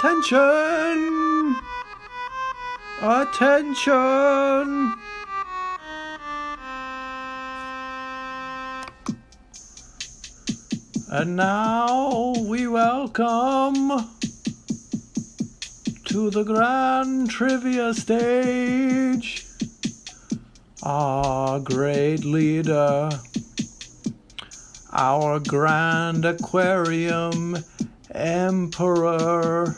Attention! Attention! And now we welcome to the Grand Trivia stage our great leader, our Grand Aquarium Emperor,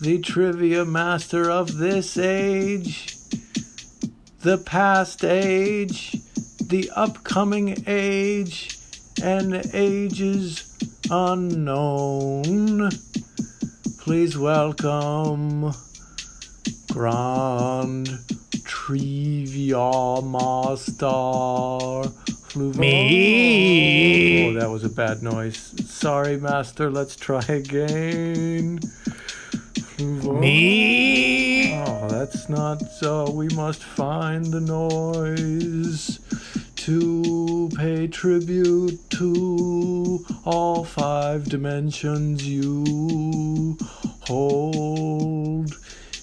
the trivia master of this age, the past age, the upcoming age, and ages unknown. Please welcome Grand Trivia Master Fluval. Me. Oh, that was a bad noise. Sorry, Master. Let's try again. Fluval. Me. Oh, that's not so. We must find the noise to pay tribute to all 5 dimensions you hold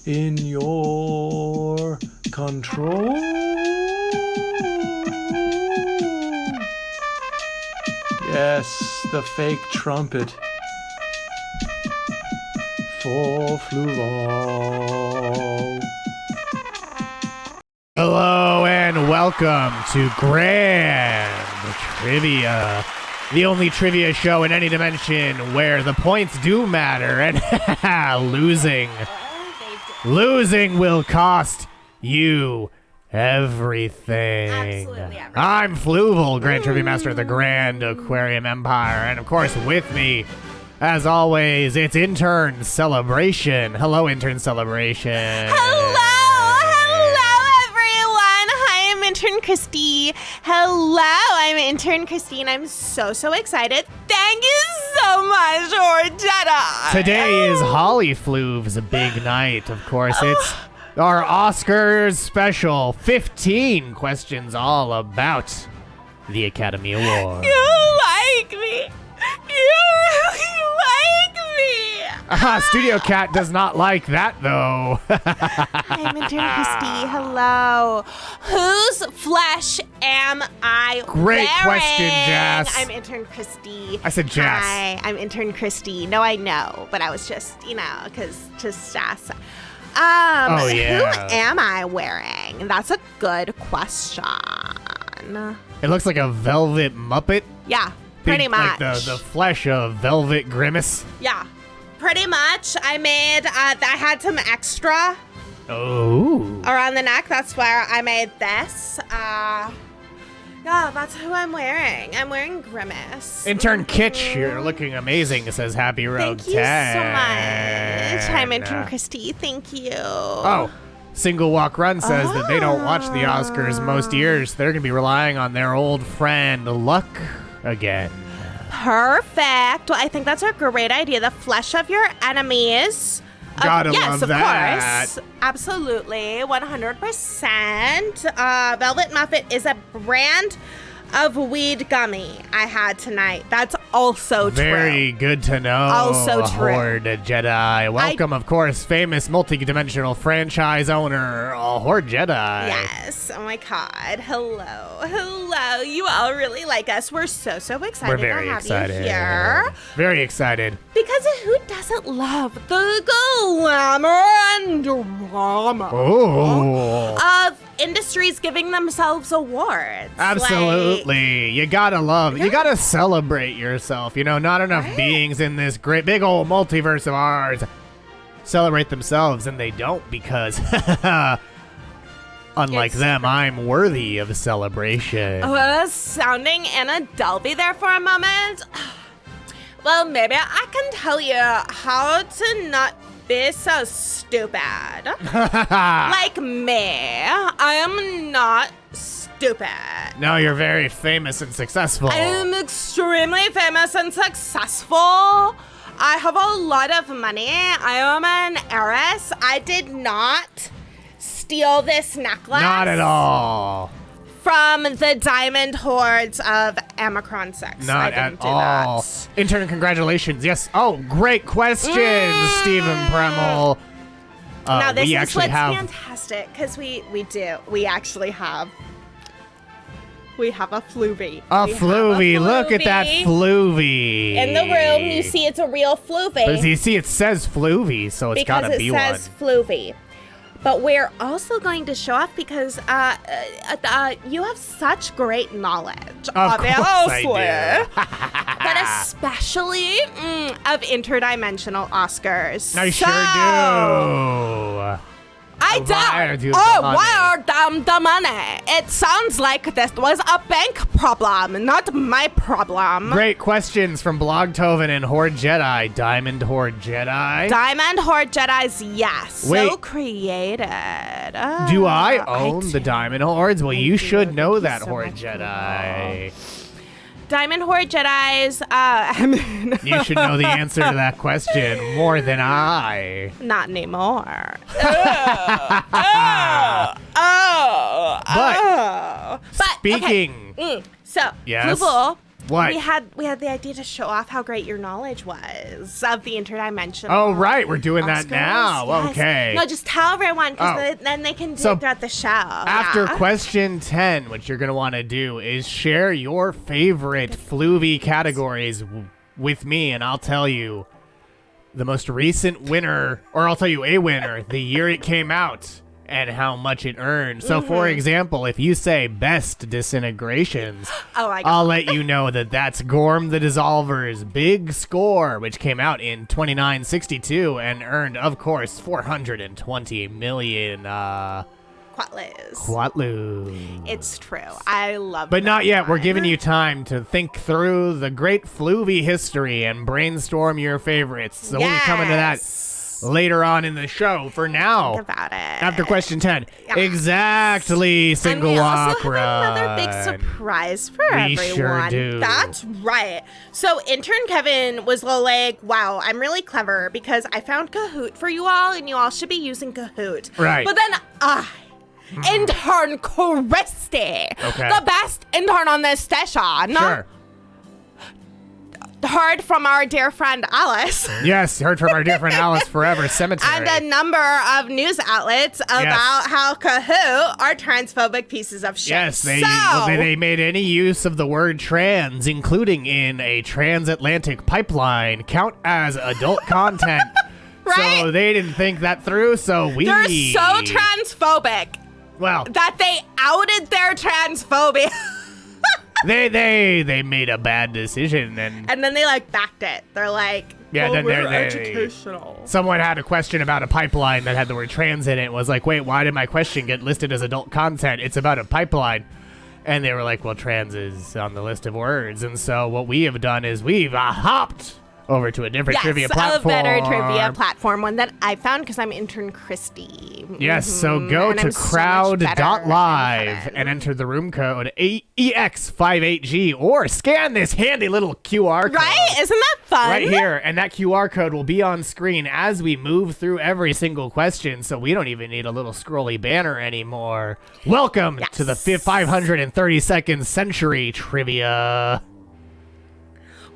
in your control. Yes, the fake trumpet for Fluval. Hello and welcome to Grand Trivia, the only trivia show in any dimension where the points do matter and losing will cost you everything. Absolutely everything. I'm Fluval, Grand Trivia Master of the Grand Aquarium Empire, and of course with me, as always, it's Intern Celebration. Hello, Intern Celebration. Intern Christy. Hello, I'm Intern Christy, and I'm so excited. Thank you so much, Jedi. Today is Holly Fluve's big night, of course. It's our Oscars special. 15 questions all about the Academy Award. You like me. You really like me. Studio Cat does not like that, though. I'm Intern Christy. Hello. Whose flesh am I Great wearing? question, Jazz. I'm Intern Christy. I said Jazz. Hi, I'm Intern Christy. No, I know, but I was just, because just Jazz. Oh, yeah. Who am I wearing? That's a good question. It looks like a velvet Muppet. Yeah, pretty much. Like the flesh of Velvet Grimace. Yeah, pretty much. I had some extra Oh. around the neck. That's where I made this. Yeah, that's who I'm wearing. I'm wearing Grimace. Intern Kitsch, you're looking amazing, says Happy Road 10. Thank you so much. I'm Intern Christy. Thank you. Oh, Single Walk Run says that they don't watch the Oscars most years. They're going to be relying on their old friend Luck again. Perfect. Well, I think that's a great idea. The flesh of your enemies. Gotta yes, love of that. course. Absolutely. 100%. Velvet Muffet is a brand of weed gummy I had tonight. That's also true. Very good to know. Also true. Horde Jedi. Welcome, of course, famous multi-dimensional franchise owner, Horde Jedi. Yes. Oh my God. Hello. You all really like us. We're so excited We're very to have excited. you here. Very excited. Because who doesn't love the glamour and drama Oh. of industries giving themselves awards? Absolutely. You gotta love, you gotta celebrate yourself. Not enough beings in this great big old multiverse of ours celebrate themselves, and they don't because, unlike them, I'm worthy of celebration. Oh, I was sounding Anna Delvey there for a moment. Well, maybe I can tell you how to not be so stupid. Like me. I am not stupid. No, you're very famous and successful. I am extremely famous and successful. I have a lot of money. I am an heiress. I did not steal this necklace. Not at all. From the diamond hoards of Amacron 6. I Not didn't at do all. that. Intern, congratulations. Yes. Oh, great question, Stephen Premel. Now, this we is actually what's have fantastic, because we actually have... We have a Fluvy. a Fluvy. Look at that Fluvy. In the room, you see it's a real Fluvy. But you see, it says Fluvy, so it's got to be one. Because it says Fluvy. But we're also going to show off because you have such great knowledge, I do. but especially of interdimensional Oscars. I sure do. I don't. Where the money? It sounds like this was a bank problem, not my problem. Great questions from Blogtoven and Horde Jedi. Diamond Horde Jedi. Diamond Horde Jedi's, yes. Wait. So created. Do I own the Diamond Hordes? Well, you should know Thank you that, so Horde much, Jedi. Diamond Horde Jedi's, You should know the answer to that question more than I. not anymore. But Speaking. okay. So, Yes? Fluval, What? we had the idea to show off how great your knowledge was of the interdimensional. Oh, right. We're doing that Oscars. now. Yes. Okay. No, just tell everyone, because Oh. then they can do So, it throughout the show. After Yeah. question 10, what you're going to want to do is share your favorite Fluvy categories with me, and I'll tell you the most recent winner, or I'll tell you a winner, the year it came out, and how much it earned. So, for example, if you say best disintegrations, Oh my God. I'll let you know that that's Gorm the Dissolver's big score, which came out in 2962 and earned, of course, 420 million Quatliz. Quatlu. It's true. I love But that not yet. We're one. giving you time to think through the great Fluvy history and brainstorm your favorites. So we'll be coming to that later on in the show. For now, Think about it. after question 10, Yeah. exactly, And single we walk also have another big run. surprise for We everyone. sure do. That's right. So intern Kevin was like, wow, I'm really clever because I found Kahoot for you all and you all should be using Kahoot. Right. But then intern Christy, Okay. the best intern on this station, Sure. heard from our dear friend Alice. Yes, heard from our dear friend Alice Forever Cemetery. And a number of news outlets about how Kahoot are transphobic pieces of shit. Yes, they So- they made any use of the word trans, including in a transatlantic pipeline, count as adult content. Right? So they didn't think that through, so we... They're so transphobic Well, that they outed their transphobia. they made a bad decision, and And then they backed it. They're like, Yeah, well, then we're they- educational. someone had a question about a pipeline that had the word trans in it. Was like, wait, why did my question get listed as adult content? It's about a pipeline. And they were like, well, trans is on the list of words. And so what we have done is we've hopped over to a different trivia platform. a better trivia platform, one that I found because I'm intern Christy. Yes, so go And to I'm so much better crowd.live than and enter the room code EX58G or scan this handy little QR code. Right? Isn't that fun? Right here, and that QR code will be on screen as we move through every single question, so we don't even need a little scrolly banner anymore. Welcome to the 532nd century trivia.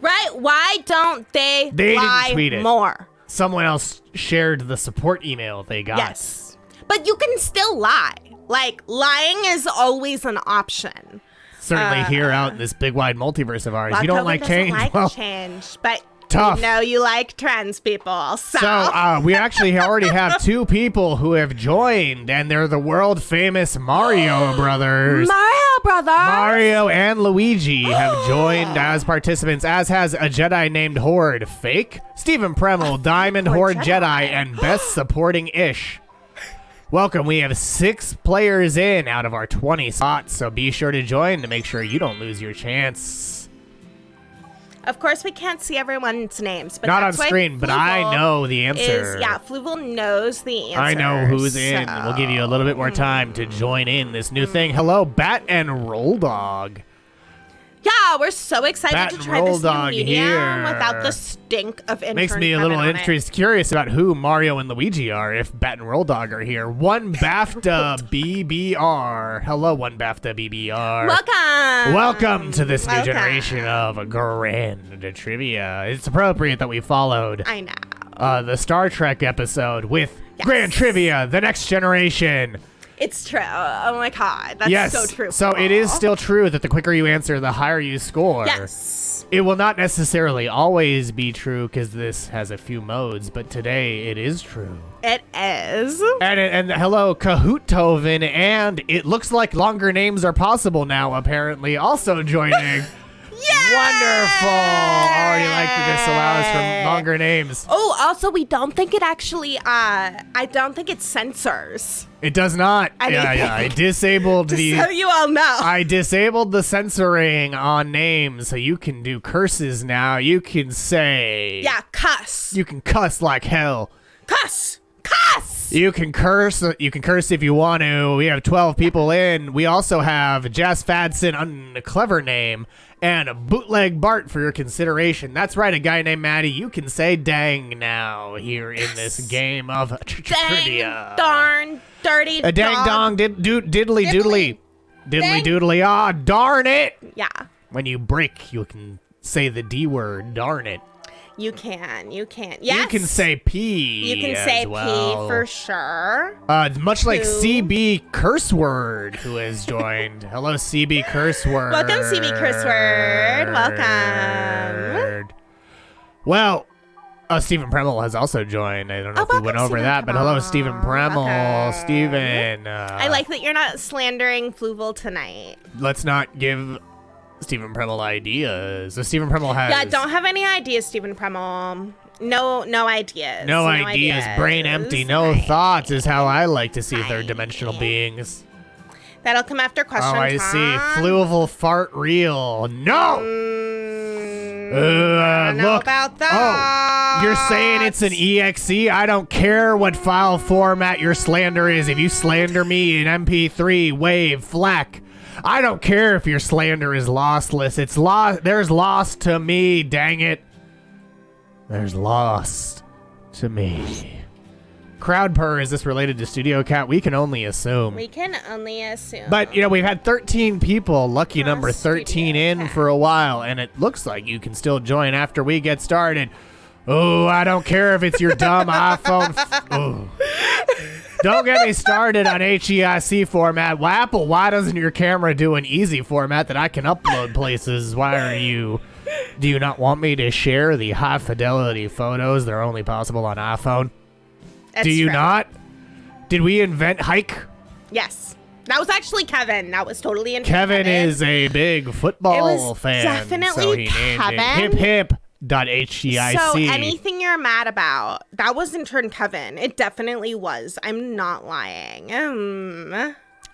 Right? Why don't they They lie didn't tweet it. more? Someone else shared the support email they got. Yes. But you can still lie. Lying is always an option. Certainly here out in this big wide multiverse of ours. You don't October like doesn't change? like Well, change, but tough. you know you like trans people. So, So we actually already have two people who have joined, and they're the world famous Mario brothers. Mario brother. Mario and Luigi have joined as participants, as has a Jedi named Horde, Fake, Stephen Premel, Diamond Horde Jedi, and Best Supporting Ish. Welcome. We have 6 players in out of our 20 spots, so be sure to join to make sure you don't lose your chance. Of course, we can't see everyone's names, but Not on that's why screen, but I Fluval know the answer. Fluval knows the answer. I know who's in. so- We'll give you a little bit more time to join in this new thing. Hello, Bat and Roll Dog. Yeah, we're so excited Bat to and try roll this new dog medium here. without the stink of intern Makes me a Kevin little on it. curious about who Mario and Luigi are if Bat and Roll Dog are here. One BAFTA BBR. Hello, one BAFTA BBR. Welcome to this new Welcome. generation of Grand Trivia. It's appropriate that we followed I know. the Star Trek episode with Grand Trivia, the next generation. It's true. Oh my god. That's Yes. so true. So it is still true that the quicker you answer, the higher you score. Yes. It will not necessarily always be true because this has a few modes, but today it is true. It is. And hello, Kahoottoven, and it looks like longer names are possible now, apparently, also joining. Yeah. Wonderful! Already like that this allows for longer names. Oh, also, we don't think it actually, I don't think it censors. It does not. Anything. I disabled the... So you all know. I disabled the censoring on names, so you can do curses now. You can say... Yeah, cuss. You can cuss like hell. Cuss. Cuss. You can curse. You can curse if you want to. We have 12 people in. We also have Jess Fadson, a clever name, and a bootleg Bart for your consideration. That's right, a guy named Maddie. You can say dang now here in this game of trivia. Darn, dirty A dang dog. dong, diddly doodly. Diddly doodly, ah, darn it. Yeah, When you break, you can say the D word, darn it. you can. Yes. You can say P. You can as say well. P for sure. Much like Who? CB Curse Word, who has joined. Hello, CB Curse Word. Welcome, CB Curse Word. Welcome. Well, Stephen Premel has also joined. I don't know if we welcome, went over Stephen that, but hello, Premel. Stephen Premel. Welcome. Stephen. I like that you're not slandering Fluval tonight. Let's not give Stephen Premel ideas. So Stephen Premel has... Yeah, don't have any ideas, Stephen Premel. No ideas. No ideas, brain empty, no Nice. thoughts is how I like to see Nice. third-dimensional beings. That'll come after question Oh, I see. Fluval fart real. No! I don't know Look. about that. Oh, you're saying it's an EXE? I don't care what file format your slander is. If you slander me in MP3, WAV, FLAC, I don't care if your slander is lossless. It's lost. There's lost to me, dang it. There's lost to me. Crowd purr, is this related to Studio Cat? We can only assume. We can only assume. But, we've had 13 people, lucky Oh, number 13 in Studio for a while, and it looks like you can still join after we get started. Oh, I don't care if it's your dumb iPhone. Oh. Don't get me started on HEIC format. Well, Apple, why doesn't your camera do an easy format that I can upload places? Do you not want me to share the high fidelity photos that are only possible on iPhone? That's Do you true. not? Did we invent hike? Yes. That was actually Kevin. That was totally in Kevin is a big football It was fan. definitely so he named Kevin. it hip-hip.HEIC. So anything you're mad about, that was in turn Kevin. It definitely was. I'm not lying.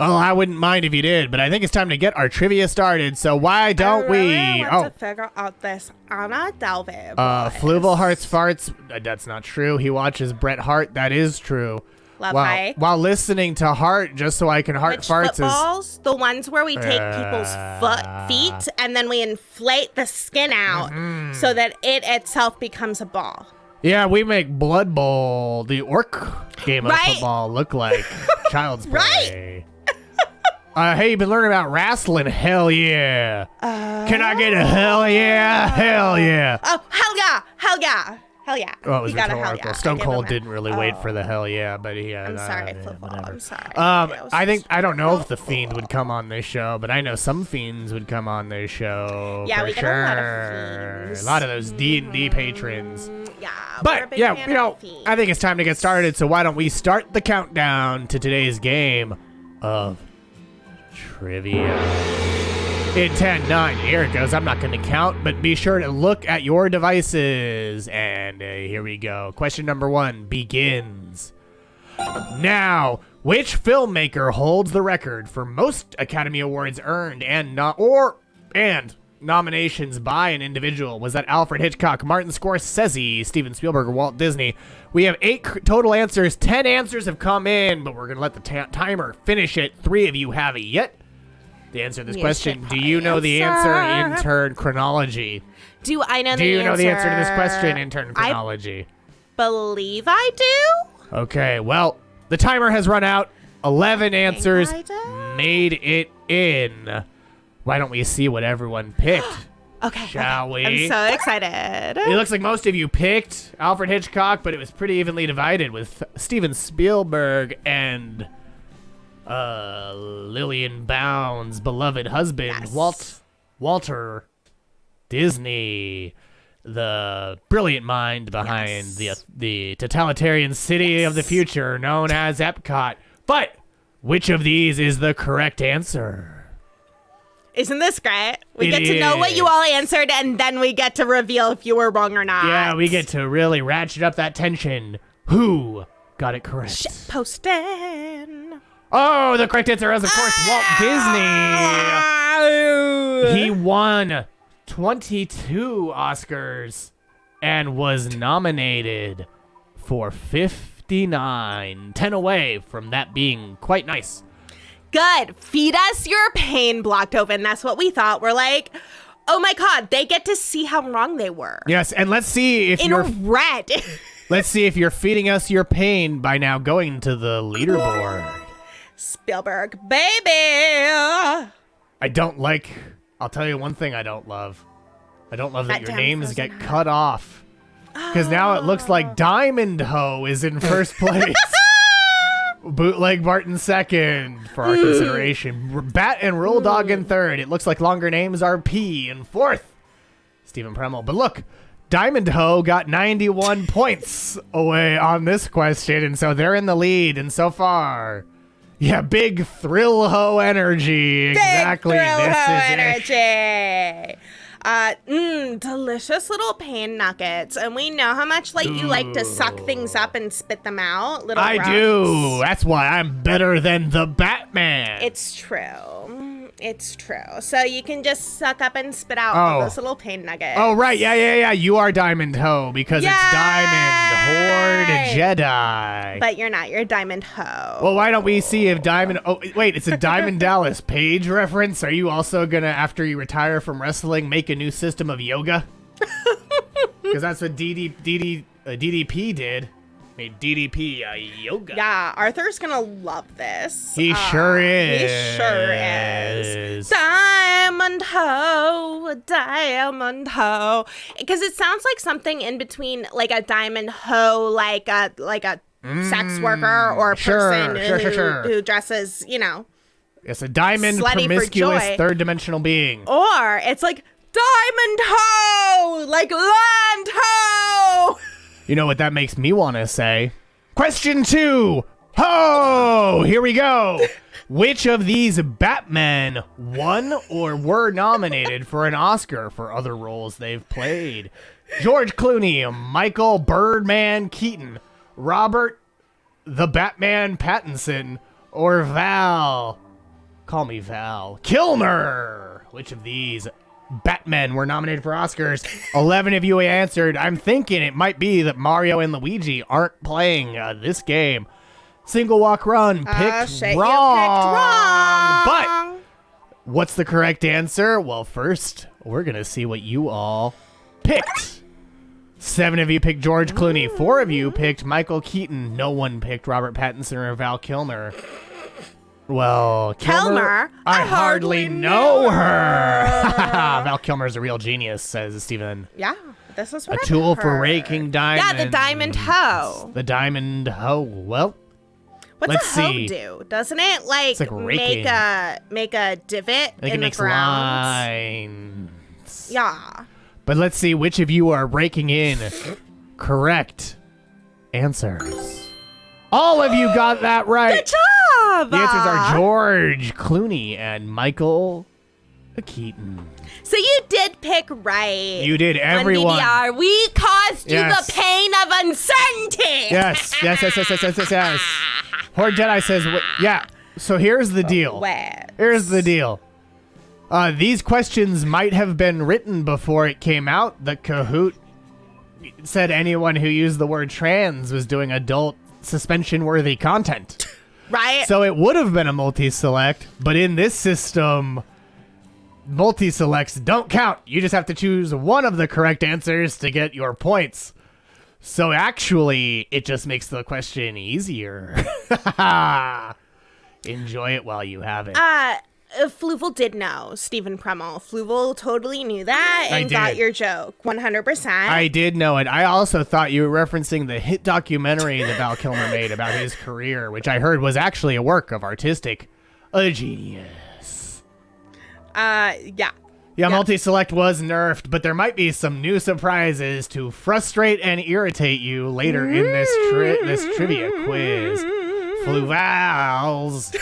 Oh, I wouldn't mind if you did, but I think it's time to get our trivia started, so why don't I really we? want to figure out this Anna Delvey. Fluval Hearts Farts, that's not true. He watches Bret Hart, that is true. Love Hike. While listening to Hart, just so I can heart Which farts footballs? The ones where we take people's feet and then we inflate the skin out Mm-hmm. so that it itself becomes a ball. Yeah, we make Blood Bowl, the orc game of Right. football, look like child's play. Right. Hey, you been learning about wrestling? Hell yeah. Can I get a hell yeah? Hell yeah. Oh, hell yeah! Hell yeah! Hell yeah! Oh, it was He got a hell rhetorical. yeah. Stone I give Cold him a- didn't really wait for the hell yeah, but he had. I'm sorry, yeah, Fluval. whatever. I'm sorry. I don't know if the Fiend would come on this show, but I know some Fiends would come on this show. Yeah, for we get sure. a lot of Fiends. A lot of those D&D patrons. Yeah, we're a But big yeah, fan of Fiend. I think it's time to get started. So why don't we start the countdown to today's game of trivia? In 10, 9, here it goes. I'm not going to count, but be sure to look at your devices. And here we go. Question number 1 begins. Now, which filmmaker holds the record for most Academy Awards earned and nominations by an individual? Was that Alfred Hitchcock, Martin Scorsese, Steven Spielberg, or Walt Disney? We have 8 total answers. 10 answers have come in, but we're going to let the timer finish it. 3 of you have it yet. The answer to this You question. should Do you know the answer, answer. intern chronology? Do I know Do the answer? you know the answer to this question, intern chronology? Believe I do. Okay, well, the timer has run out. 11 answers I do. made it in. Why don't we see what everyone picked? Okay. Shall we? I'm so excited. It looks like most of you picked Alfred Hitchcock, but it was pretty evenly divided with Steven Spielberg and Lillian Bound's beloved husband, Yes. Walter Disney, the brilliant mind behind the totalitarian city of the future known as Epcot. But which of these is the correct answer? Isn't this great? We It get to know what you is. all answered, and then we get to reveal if you were wrong or not. Yeah, we get to really ratchet up that tension. Who got it correct? Shit posting. Oh, the correct answer is, of course, Walt Disney. He won 22 Oscars and was nominated for 59. 10 away from that being quite nice. Good. Feed us your pain, Blocked Open. That's what we thought. We're like, oh my God, they get to see how wrong they were. Yes, and let's see if In you're red. let's see if you're feeding us your pain by now going to the leaderboard. Spielberg, baby. I'll tell you one thing I don't love. I don't love that That your damn names Frozen get Heart. cut off. Because now it looks like Diamond Ho is in first place. Bootleg Barton second for our consideration. Bat and Roll Dog in third. It looks like longer names are P in fourth. Stephen Premel. But look, Diamond Ho got 91 points away on this question, and so they're in the lead. And so far, yeah, big Thrill Ho energy. Exactly. Big thrill This ho is it. energy. Delicious little pain nuggets. And we know how much you like to suck things up and spit them out. Little I grubs. do. That's why I'm better than the Batman. It's true. It's true. So you can just suck up and spit out all Oh. those little pain nuggets. Oh, right. Yeah. You are Diamond Ho because Yay! it's Diamond Horde Jedi. But you're not. You're Diamond Ho. Well, why don't we see if Diamond... Oh, wait. It's a Diamond Dallas Page reference. Are you also going to, after you retire from wrestling, make a new system of yoga? Because that's what DDP did. Made DDP yoga. Yeah, Arthur's gonna love this. He sure is. He sure is. Diamond Ho, Diamond Ho. Because it sounds like something in between, like a Diamond Ho, like a sex worker or a Sure, person sure. who dresses, It's a diamond Slutty for promiscuous joy. third-dimensional being. Or it's like Diamond Ho, like Land Ho. You know what that makes me want to say? Question 2. Ho! Here we go. Which of these Batmen won or were nominated for an Oscar for other roles they've played? George Clooney, Michael Birdman Keaton, Robert the Batman Pattinson, or Val, call me Val, Kilmer? Which of these Batmen were nominated for Oscars? 11 of you answered. I'm thinking it might be that Mario and Luigi aren't playing this game. Single Walk Run picked Shit, wrong. you picked wrong. But what's the correct answer? Well, first, we're going to see what you all picked. 7 of you picked George Clooney. 4 of you picked Michael Keaton. No one picked Robert Pattinson or Val Kilmer. Well, Kilmer? I I hardly hardly know knew her. Val Kilmer's a real genius, says Steven. Yeah, this is A what I've tool for heard. raking diamonds. Yeah, the Diamond Hoe. The Diamond Hoe. Well, What's let's a hoe see. do? Doesn't it like, like raking. make a divot I think in it the makes ground? lines. Yeah. But let's see which of you are raking in correct answers. All of you got that right. Good job. The answers are George Clooney and Michael Keaton. So you did pick right. You did, everyone. On VDR. We caused you Yes. the pain of uncertainty. Yes. Horde Jedi says, yeah. So here's the deal. Wet. Here's the deal. These questions might have been written before it came out. The Kahoot said anyone who used the word trans was doing adult suspension-worthy content. Right? So it would have been a multi-select, but in this system, multi-selects don't count. You just have to choose one of the correct answers to get your points. So actually, it just makes the question easier. Enjoy it while you have it. Fluval did know, Stephen Premmel. Fluval totally knew that and got your joke, 100%. I did know it. I also thought you were referencing the hit documentary that Val Kilmer made about his career, which I heard was actually a work of artistic genius. Yeah. Yeah, multi-select was nerfed, but there might be some new surprises to frustrate and irritate you later in this trivia quiz. Fluvals.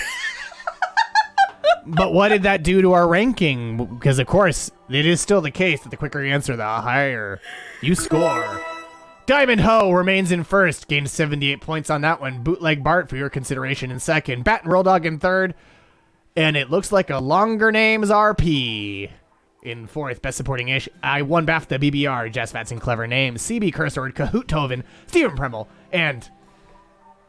But what did that do to our ranking? Because, of course, it is still the case that the quicker you answer, the higher you score. Diamond Ho remains in first, gained 78 points on that one. Bootleg Bart for your consideration in second. Bat and Roll Dog in third. And it looks like a longer name's RP in fourth. Best Supporting Ish. I won BAFTA, BBR, Jazz Fatson, Clever Name, CB Cursord, Kahoot Toven, Stephen Premmel, and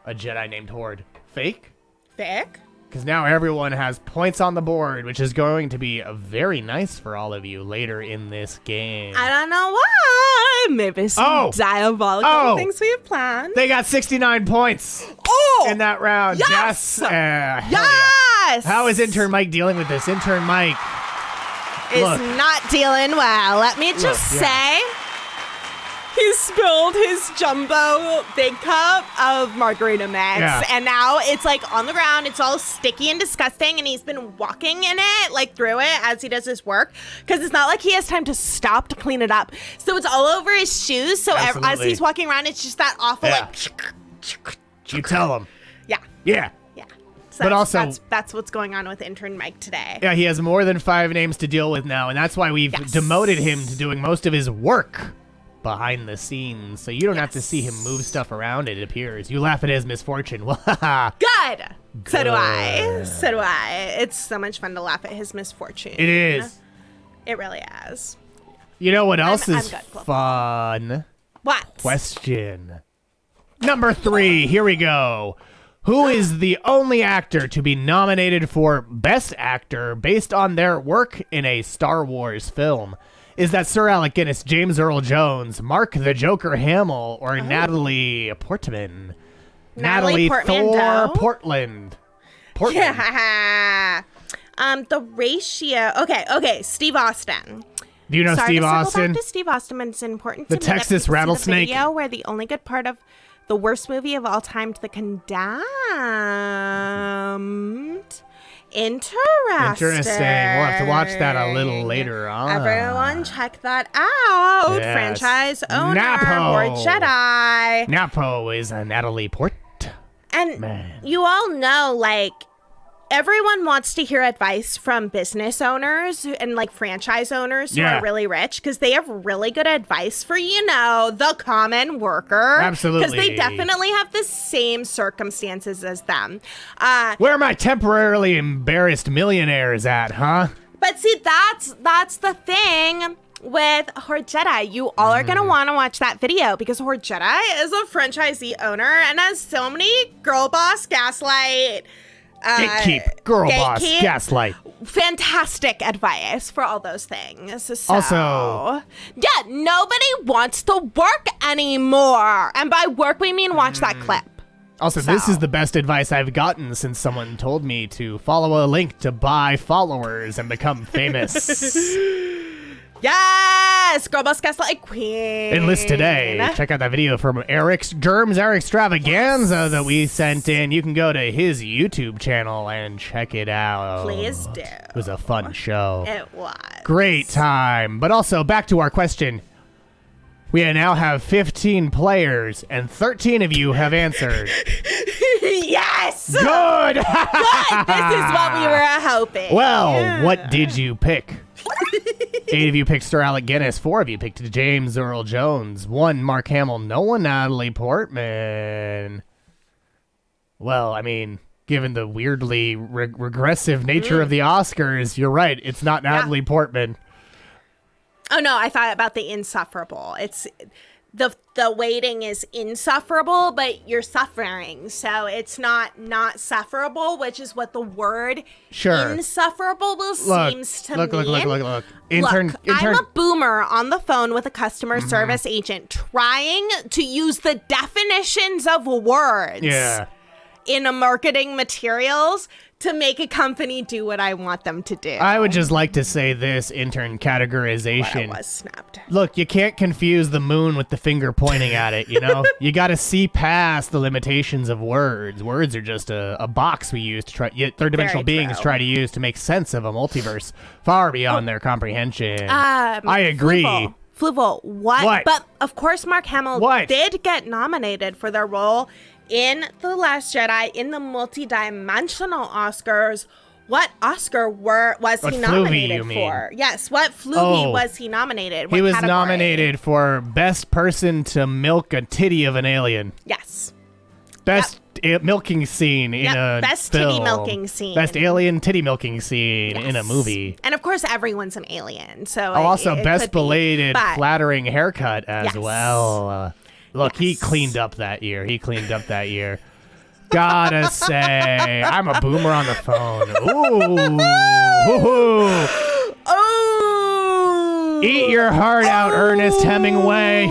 a Jedi named Horde. Fake? Fake? Because now everyone has points on the board, which is going to be very nice for all of you later in this game. I don't know why. Maybe some diabolical things we have planned. They got 69 points in that round. Yes! Yes! Yes! Yeah. How is Intern Mike dealing with this? Intern Mike is not dealing well. Let me just say... He spilled his jumbo big cup of margarita mix, and now it's like on the ground. It's all sticky and disgusting, and he's been walking in it, like through it as he does his work, because it's not like he has time to stop to clean it up. So it's all over his shoes. So as he's walking around, it's just that awful. Like, you tell him. Yeah. Yeah. Yeah. So but also, that's what's going on with Intern Mike today. Yeah, he has more than 5 names to deal with now, and that's why we've demoted him to doing most of his work behind the scenes, so you don't have to see him move stuff around, it appears. You laugh at his misfortune. Good! So do I. So do I. It's so much fun to laugh at his misfortune. It is. It really is. You know what else is fun? What? Question. Number 3, here we go. Who is the only actor to be nominated for Best Actor based on their work in a Star Wars film? Is that Sir Alec Guinness, James Earl Jones, Mark the Joker Hamill, or Natalie Portman? Natalie Thor Portland. Yeah. The ratio. Okay. Steve Austin. Do you know Steve Austin? Sorry to circle back to Steve Austin, but it's important to me Texas that rattlesnake. the video where the only good part of the worst movie of all time to the condemned. Interesting. We'll have to watch that a little later on. Everyone check that out. Yes. Franchise owner Napo. or Jedi. Napo is a Natalie Portman. And you all know, like, everyone wants to hear advice from business owners and like franchise owners who are really rich, because they have really good advice for, the common worker. Absolutely. Because they definitely have the same circumstances as them. Where are my temporarily embarrassed millionaires at, huh? But see, that's the thing with Horde Jedi. You all are going to want to watch that video, because Horde Jedi is a franchisee owner and has so many girl boss gaslight gatekeep, girl boss, gaslight. Fantastic advice for all those things. So, also, nobody wants to work anymore. And by work, we mean watch that clip. Also, this is the best advice I've gotten since someone told me to follow a link to buy followers and become famous. Yes! Girl Boss Gaslight Queen. Enlist today. Check out that video from Eric's Germs Eric Extravaganza that we sent in. You can go to his YouTube channel and check it out. Please do. It was a fun show. It was. Great time. But also, back to our question. We now have 15 players, and 13 of you have answered. Yes! Good! Good! This is what we were hoping. Well, what did you pick? 8 of you picked Sir Alec Guinness. 4 of you picked James Earl Jones. 1 Mark Hamill. No one Natalie Portman. Well, I mean, given the weirdly regressive nature of the Oscars, you're right. It's not Natalie Portman. Oh, no, I thought about the insufferable. It's the waiting is insufferable, but you're suffering. So it's not sufferable, which is what the word insufferable seems to mean. Look. Intern. I'm a boomer on the phone with a customer service agent trying to use the definitions of words in a marketing materials to make a company do what I want them to do. I would just like to say this, intern categorization. What I was snapped. Look, you can't confuse the moon with the finger pointing at it, you know? You got to see past the limitations of words. Words are just a box we use to try, yet third-dimensional beings try to use to make sense of a multiverse far beyond their comprehension. I agree. Fluval, what? But, of course, Mark Hamill did get nominated for their role in The Last Jedi in the multidimensional Oscars. What Oscar was he nominated for? Yes, what Fluvi was he nominated? He was nominated for Best Person to Milk a Titty of an Alien. Yes. Best milking scene in a best film. Titty milking scene. Best alien titty milking scene in a movie. And of course, everyone's an alien. So also best belated flattering haircut as well. Look, he cleaned up that year. Gotta say, I'm a boomer on the phone. Ooh. Eat your heart out, Ernest Hemingway.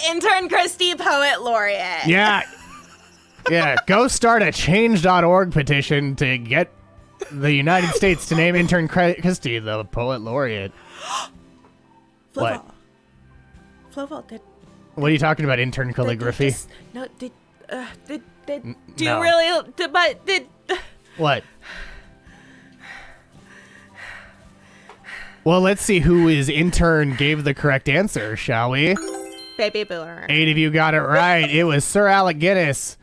Intern Christie, Poet Laureate. Yeah, go start a change.org petition to get the United States to name Intern Christie the Poet Laureate. What? What are you talking about, intern calligraphy? What? Well, let's see who is intern gave the correct answer, shall we? Baby boomer. 8 of you got it right. It was Sir Alec Guinness.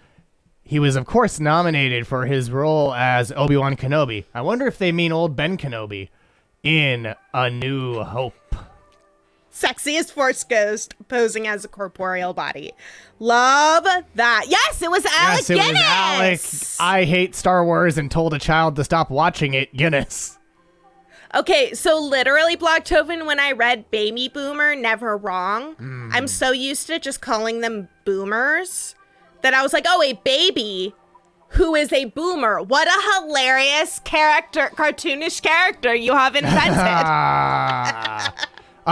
He was, of course, nominated for his role as Obi-Wan Kenobi. I wonder if they mean old Ben Kenobi in A New Hope. Sexiest Force Ghost posing as a corporeal body. Love that. Yes, it was Alec Guinness. Was Alec. I hate Star Wars and told a child to stop watching it. Guinness. Okay, so literally, Blocktoven, when I read Baby Boomer, never wrong. I'm so used to just calling them boomers that I was like, oh, a baby who is a boomer. What a hilarious character, cartoonish character you have invented.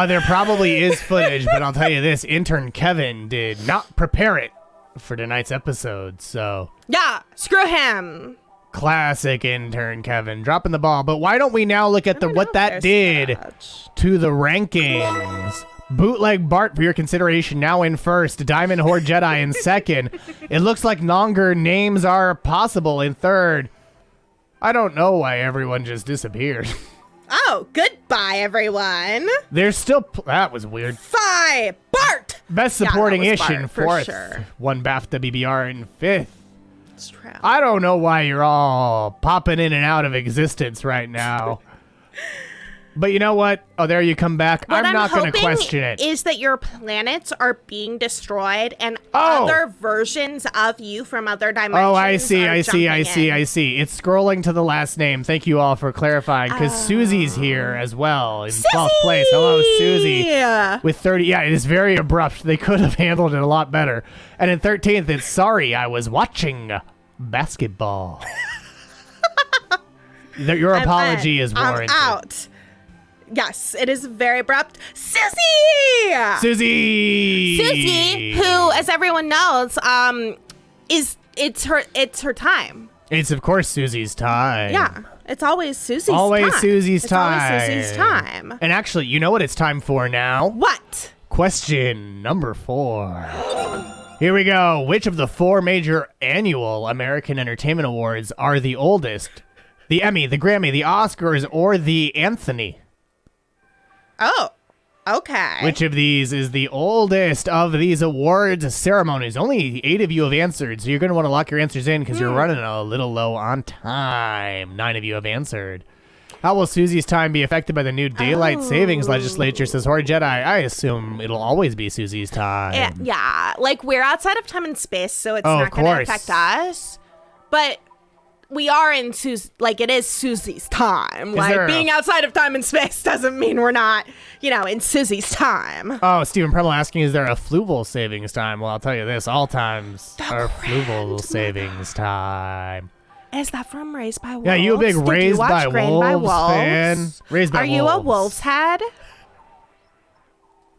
There probably is footage, but I'll tell you this, intern Kevin did not prepare it for tonight's episode, so... Yeah, screw him. Classic intern Kevin, dropping the ball. But why don't we now look at what that did to the rankings? Bootleg Bart for your consideration now in first. Diamond Horde Jedi in second. It looks like longer names are possible in third. I don't know why everyone just disappeared. Oh, goodbye, everyone. There's still... that was weird. Bart! Best Supporting Ish in fourth. Sure. One BAFTA BBR in fifth. It's true. I don't know why you're all popping in and out of existence right now. But you know what? Oh, there you come back. I'm not going to question it. Is that your planets are being destroyed and other versions of you from other dimensions? Oh, I see. It's scrolling to the last name. Thank you all for clarifying, because Susie's here as well in 12th place. Hello, Susie. With 30. Yeah, it is very abrupt. They could have handled it a lot better. And in 13th, it's sorry, I was watching basketball. Your apology is warranted. I'm out. Yes, it is very abrupt. Susie, who, as everyone knows, it's her time. It's of course Susie's time. Yeah, it's always Susie's time. Always Susie's time. And actually, you know what it's time for now? What? Question number 4. Here we go. Which of the 4 major annual American Entertainment Awards are the oldest? The Emmy, the Grammy, the Oscars, or the Anthony? Oh, okay. Which of these is the oldest of these awards ceremonies? Only 8 of you have answered, so you're going to want to lock your answers in because you're running a little low on time. 9 of you have answered. How will Susie's time be affected by the new daylight savings legislature, says Horde Jedi? I assume it'll always be Susie's time. Yeah, like we're outside of time and space, so it's not going to affect us. But we are in it is Susie's time. Like, being outside of time and space doesn't mean we're not, in Susie's time. Oh, Stephen Preble asking, is there a Fluval savings time? Well, I'll tell you this, all times are Fluval savings time. Is that from Raised by Wolves? Yeah, you a big Raised by Wolves fan? Raised by Wolves. Are you a Wolves head?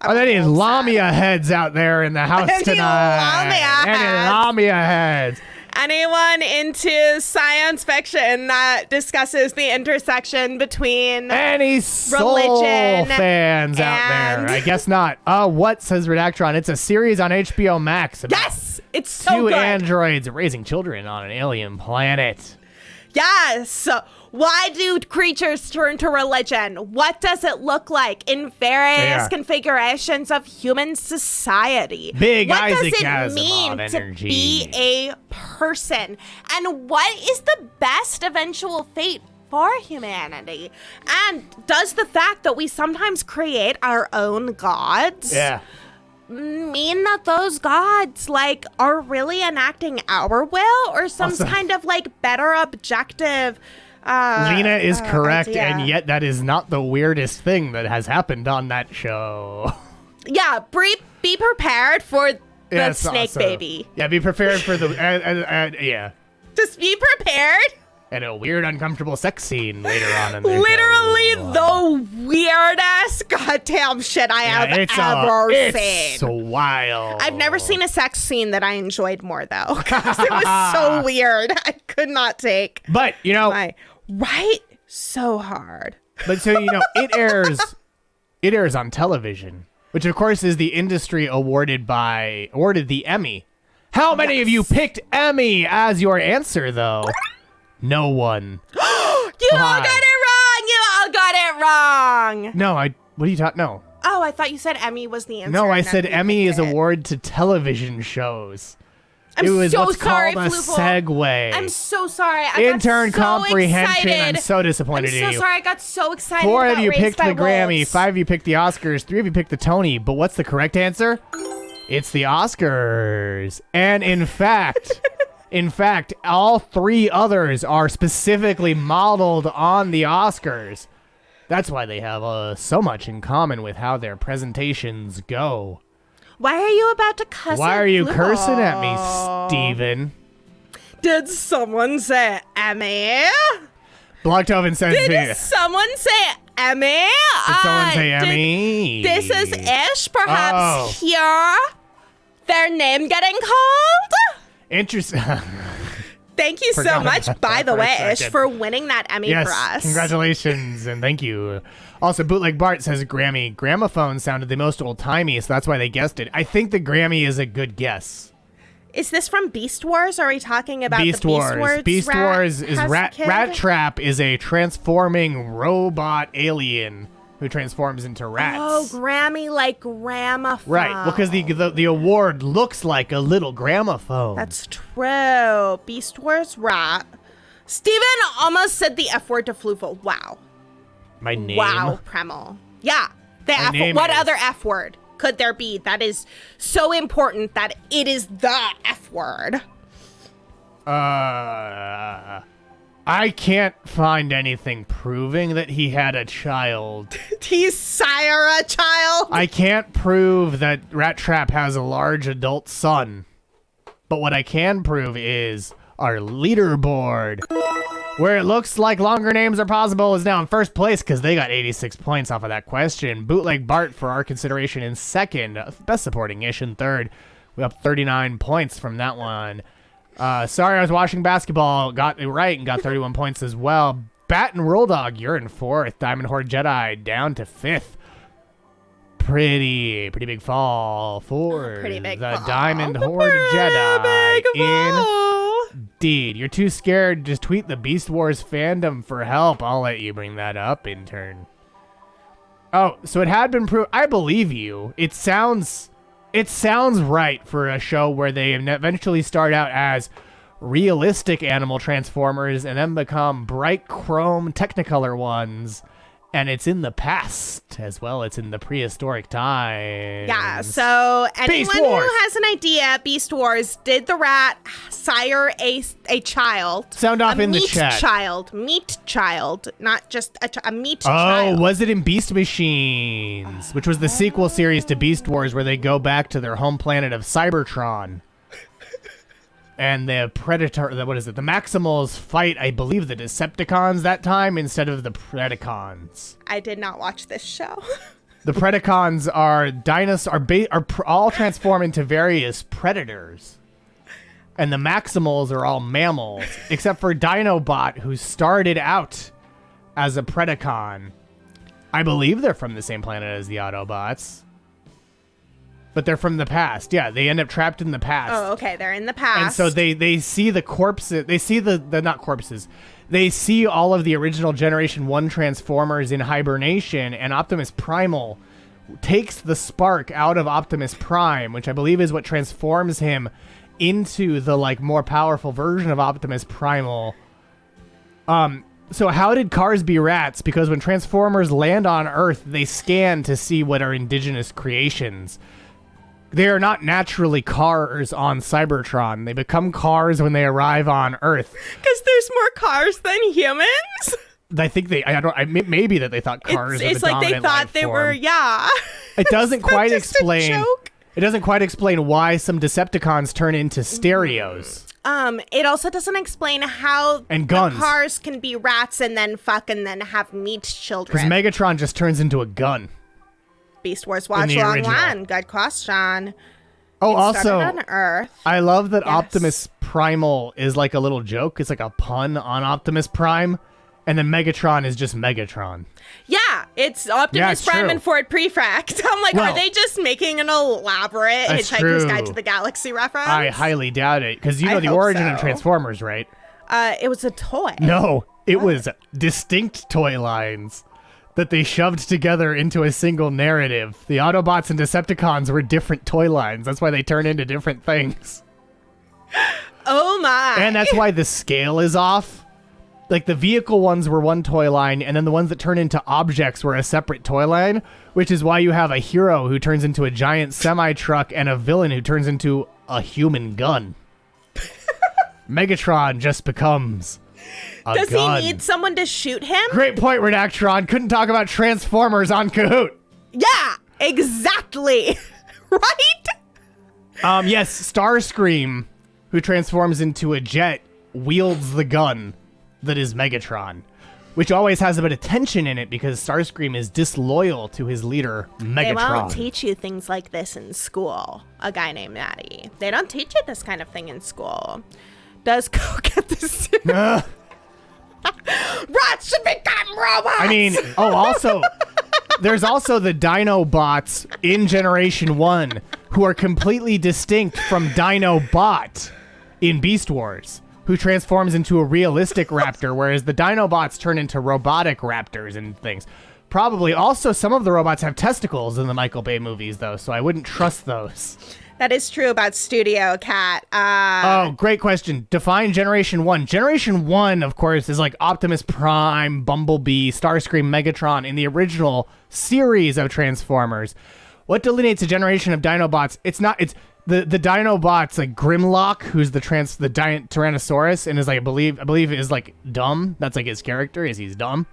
Are there any Lamia heads out there in the house tonight? Any Lamia heads? Anyone into science fiction that discusses the intersection between any soul religion fans out there? I guess not. What says Redactron? It's a series on HBO Max. Yes, it's so two good. Androids raising children on an alien planet. Yes. Why do creatures turn to religion? What does it look like in various configurations of human society? Big what Isaac does it mean to be a person? And what is the best eventual fate for humanity? And does the fact that we sometimes create our own gods mean that those gods are really enacting our will, or some kind of better objective Lena is correct, idea. and yet that is not the weirdest thing that has happened on that show. Yeah, be prepared for the snake baby. Yeah, be prepared for the yeah. Just be prepared. And a weird, uncomfortable sex scene later on in the Literally show. the weirdest goddamn shit I have ever seen. It's wild. I've never seen a sex scene that I enjoyed more, though, because it was so weird. I could not take. But right, so hard. But so it airs on television, which of course is the industry awarded the Emmy. How many of you picked Emmy as your answer, though? No one. You all got it wrong. You all got it wrong. No, what are you talking? No. Oh, I thought you said Emmy was the answer. No, I said Emmy is award to television shows. I'm it was so what's sorry, called a Fluval. segue. I'm so sorry. Intern got so comprehension. Excited. I'm so disappointed in you. I'm so sorry. I got so excited. 4 of you Raised picked by the Grammy. Wolves. 5 of you picked the Oscars. 3 of you picked the Tony. But what's the correct answer? It's the Oscars. And in fact, all 3 others are specifically modeled on the Oscars. That's why they have so much in common with how their presentations go. Why are you about to cuss? Why are you cursing at me, Steven? Did someone say Emmy? Blocktoven says Did someone say Emmy? Did someone say Emmy? This is Ish, perhaps hear their name getting called? Interesting. Thank you so much, by the way, Ish, for winning that Emmy yes, for us. Congratulations, and thank you. Also, Bootleg Bart says Grammy. Gramophone sounded the most old-timey, so that's why they guessed it. I think the Grammy is a good guess. Is this from Beast Wars? Are we talking about Beast the Beast Wars? Beast Wars is Rat Trap is a transforming robot alien who transforms into rats. Oh, Grammy like gramophone. Right, well, because the award looks like a little gramophone. That's true. Beast Wars Rat. Steven almost said the F word to Fluval. Wow. My name? Wow, Premel. Yeah. What other F word could there be that is so important that it is the F word? I can't find anything proving that he had a child. He sire a child? I can't prove that Rat Trap has a large adult son. But what I can prove is our leaderboard, where it looks like longer names are possible, is now in first place because they got 86 points off of that question. Bootleg Bart for our consideration in second. Best Supporting Ish in third. We up 39 points from that one. Sorry, I was watching basketball. Got it right and got 31 points as well. Bat and Roll Dog, you're in fourth. Diamond Horde Jedi down to fifth. Pretty big fall for the Diamond Horde Jedi. Indeed. You're too scared. Just tweet the Beast Wars fandom for help. I'll let you bring that up, intern. Oh, so it had been proved. I believe you. It sounds right for a show where they eventually start out as realistic animal transformers and then become bright chrome Technicolor ones And it's in the past as well. It's in the prehistoric times. Yeah, so anyone who Wars. has an idea, Beast Wars, did the rat sire a child? Sound off in the chat. Meat child, not just a meat Oh, child. was it in Beast Machines, which was the sequel series to Beast Wars, where they go back to their home planet of Cybertron, and the Predator, the Maximals fight, I believe, the Decepticons that time instead of the Predacons. I did not watch this show. The Predacons are all transform into various predators. And the Maximals are all mammals, except for Dinobot, who started out as a Predacon. I believe they're from the same planet as the Autobots. But they're from the past. Yeah, they end up trapped in the past. Oh, okay, they're in the past. And so they see the corpses. They see the not corpses. They see all of the original Generation 1 Transformers in hibernation, and Optimus Primal takes the spark out of Optimus Prime, which I believe is what transforms him into the more powerful version of Optimus Primal. So how did cars be rats? Because when Transformers land on Earth, they scan to see what are indigenous creations. They are not naturally cars on Cybertron. They become cars when they arrive on Earth. Because there's more cars than humans? I think maybe that they thought cars were It's the like they dominant thought life they form. were, yeah. It doesn't quite just a explain. joke. It doesn't quite explain why some Decepticons turn into stereos. It also doesn't explain how And guns. the cars can be rats and then fuck and then have meat Because children. Megatron just turns into a gun. Beast Wars Watch the Long original. One. Good question. Oh, It also, started on Earth. I love that Yes. Optimus Primal is like a little joke. It's like a pun on Optimus Prime. And then Megatron is just Megatron. Yeah, it's Optimus it's Prime true. and Ford Prefect. I'm like, Well, are they just making an elaborate that's Hitchhiker's true. Guide to the Galaxy reference? I highly doubt it. Because you know I the hope origin of so. Transformers, right? It was a toy. No, it was distinct toy lines that they shoved together into a single narrative. The Autobots and Decepticons were different toy lines. That's why they turn into different things. Oh my. And that's why the scale is off. Like the vehicle ones were one toy line, and then the ones that turn into objects were a separate toy line, which is why you have a hero who turns into a giant semi-truck and a villain who turns into a human gun. Megatron just becomes a Does gun. he need someone to shoot him? Great point, Redactron. Couldn't talk about Transformers on Kahoot. Yeah, exactly. Right? Yes, Starscream, who transforms into a jet, wields the gun that is Megatron, which always has a bit of tension in it because Starscream is disloyal to his leader, Megatron. They won't teach you things like this in school. A guy named Maddie. They don't teach you this kind of thing in school. Does go get this? Rats should become robots. I mean, also, there's also the Dinobots in Generation 1 who are completely distinct from Dinobot in Beast Wars, who transforms into a realistic raptor, whereas the Dinobots turn into robotic raptors and things. Probably also some of the robots have testicles in the Michael Bay movies, though, so I wouldn't trust those. That is true about Studio Cat. Oh, great question. Define Generation 1. Generation 1, of course, is like Optimus Prime, Bumblebee, Starscream, Megatron in the original series of Transformers. What delineates a generation of Dinobots? It's the Dinobots like Grimlock, who's the Tyrannosaurus, and is like I believe is like dumb. That's like his character, is he's dumb.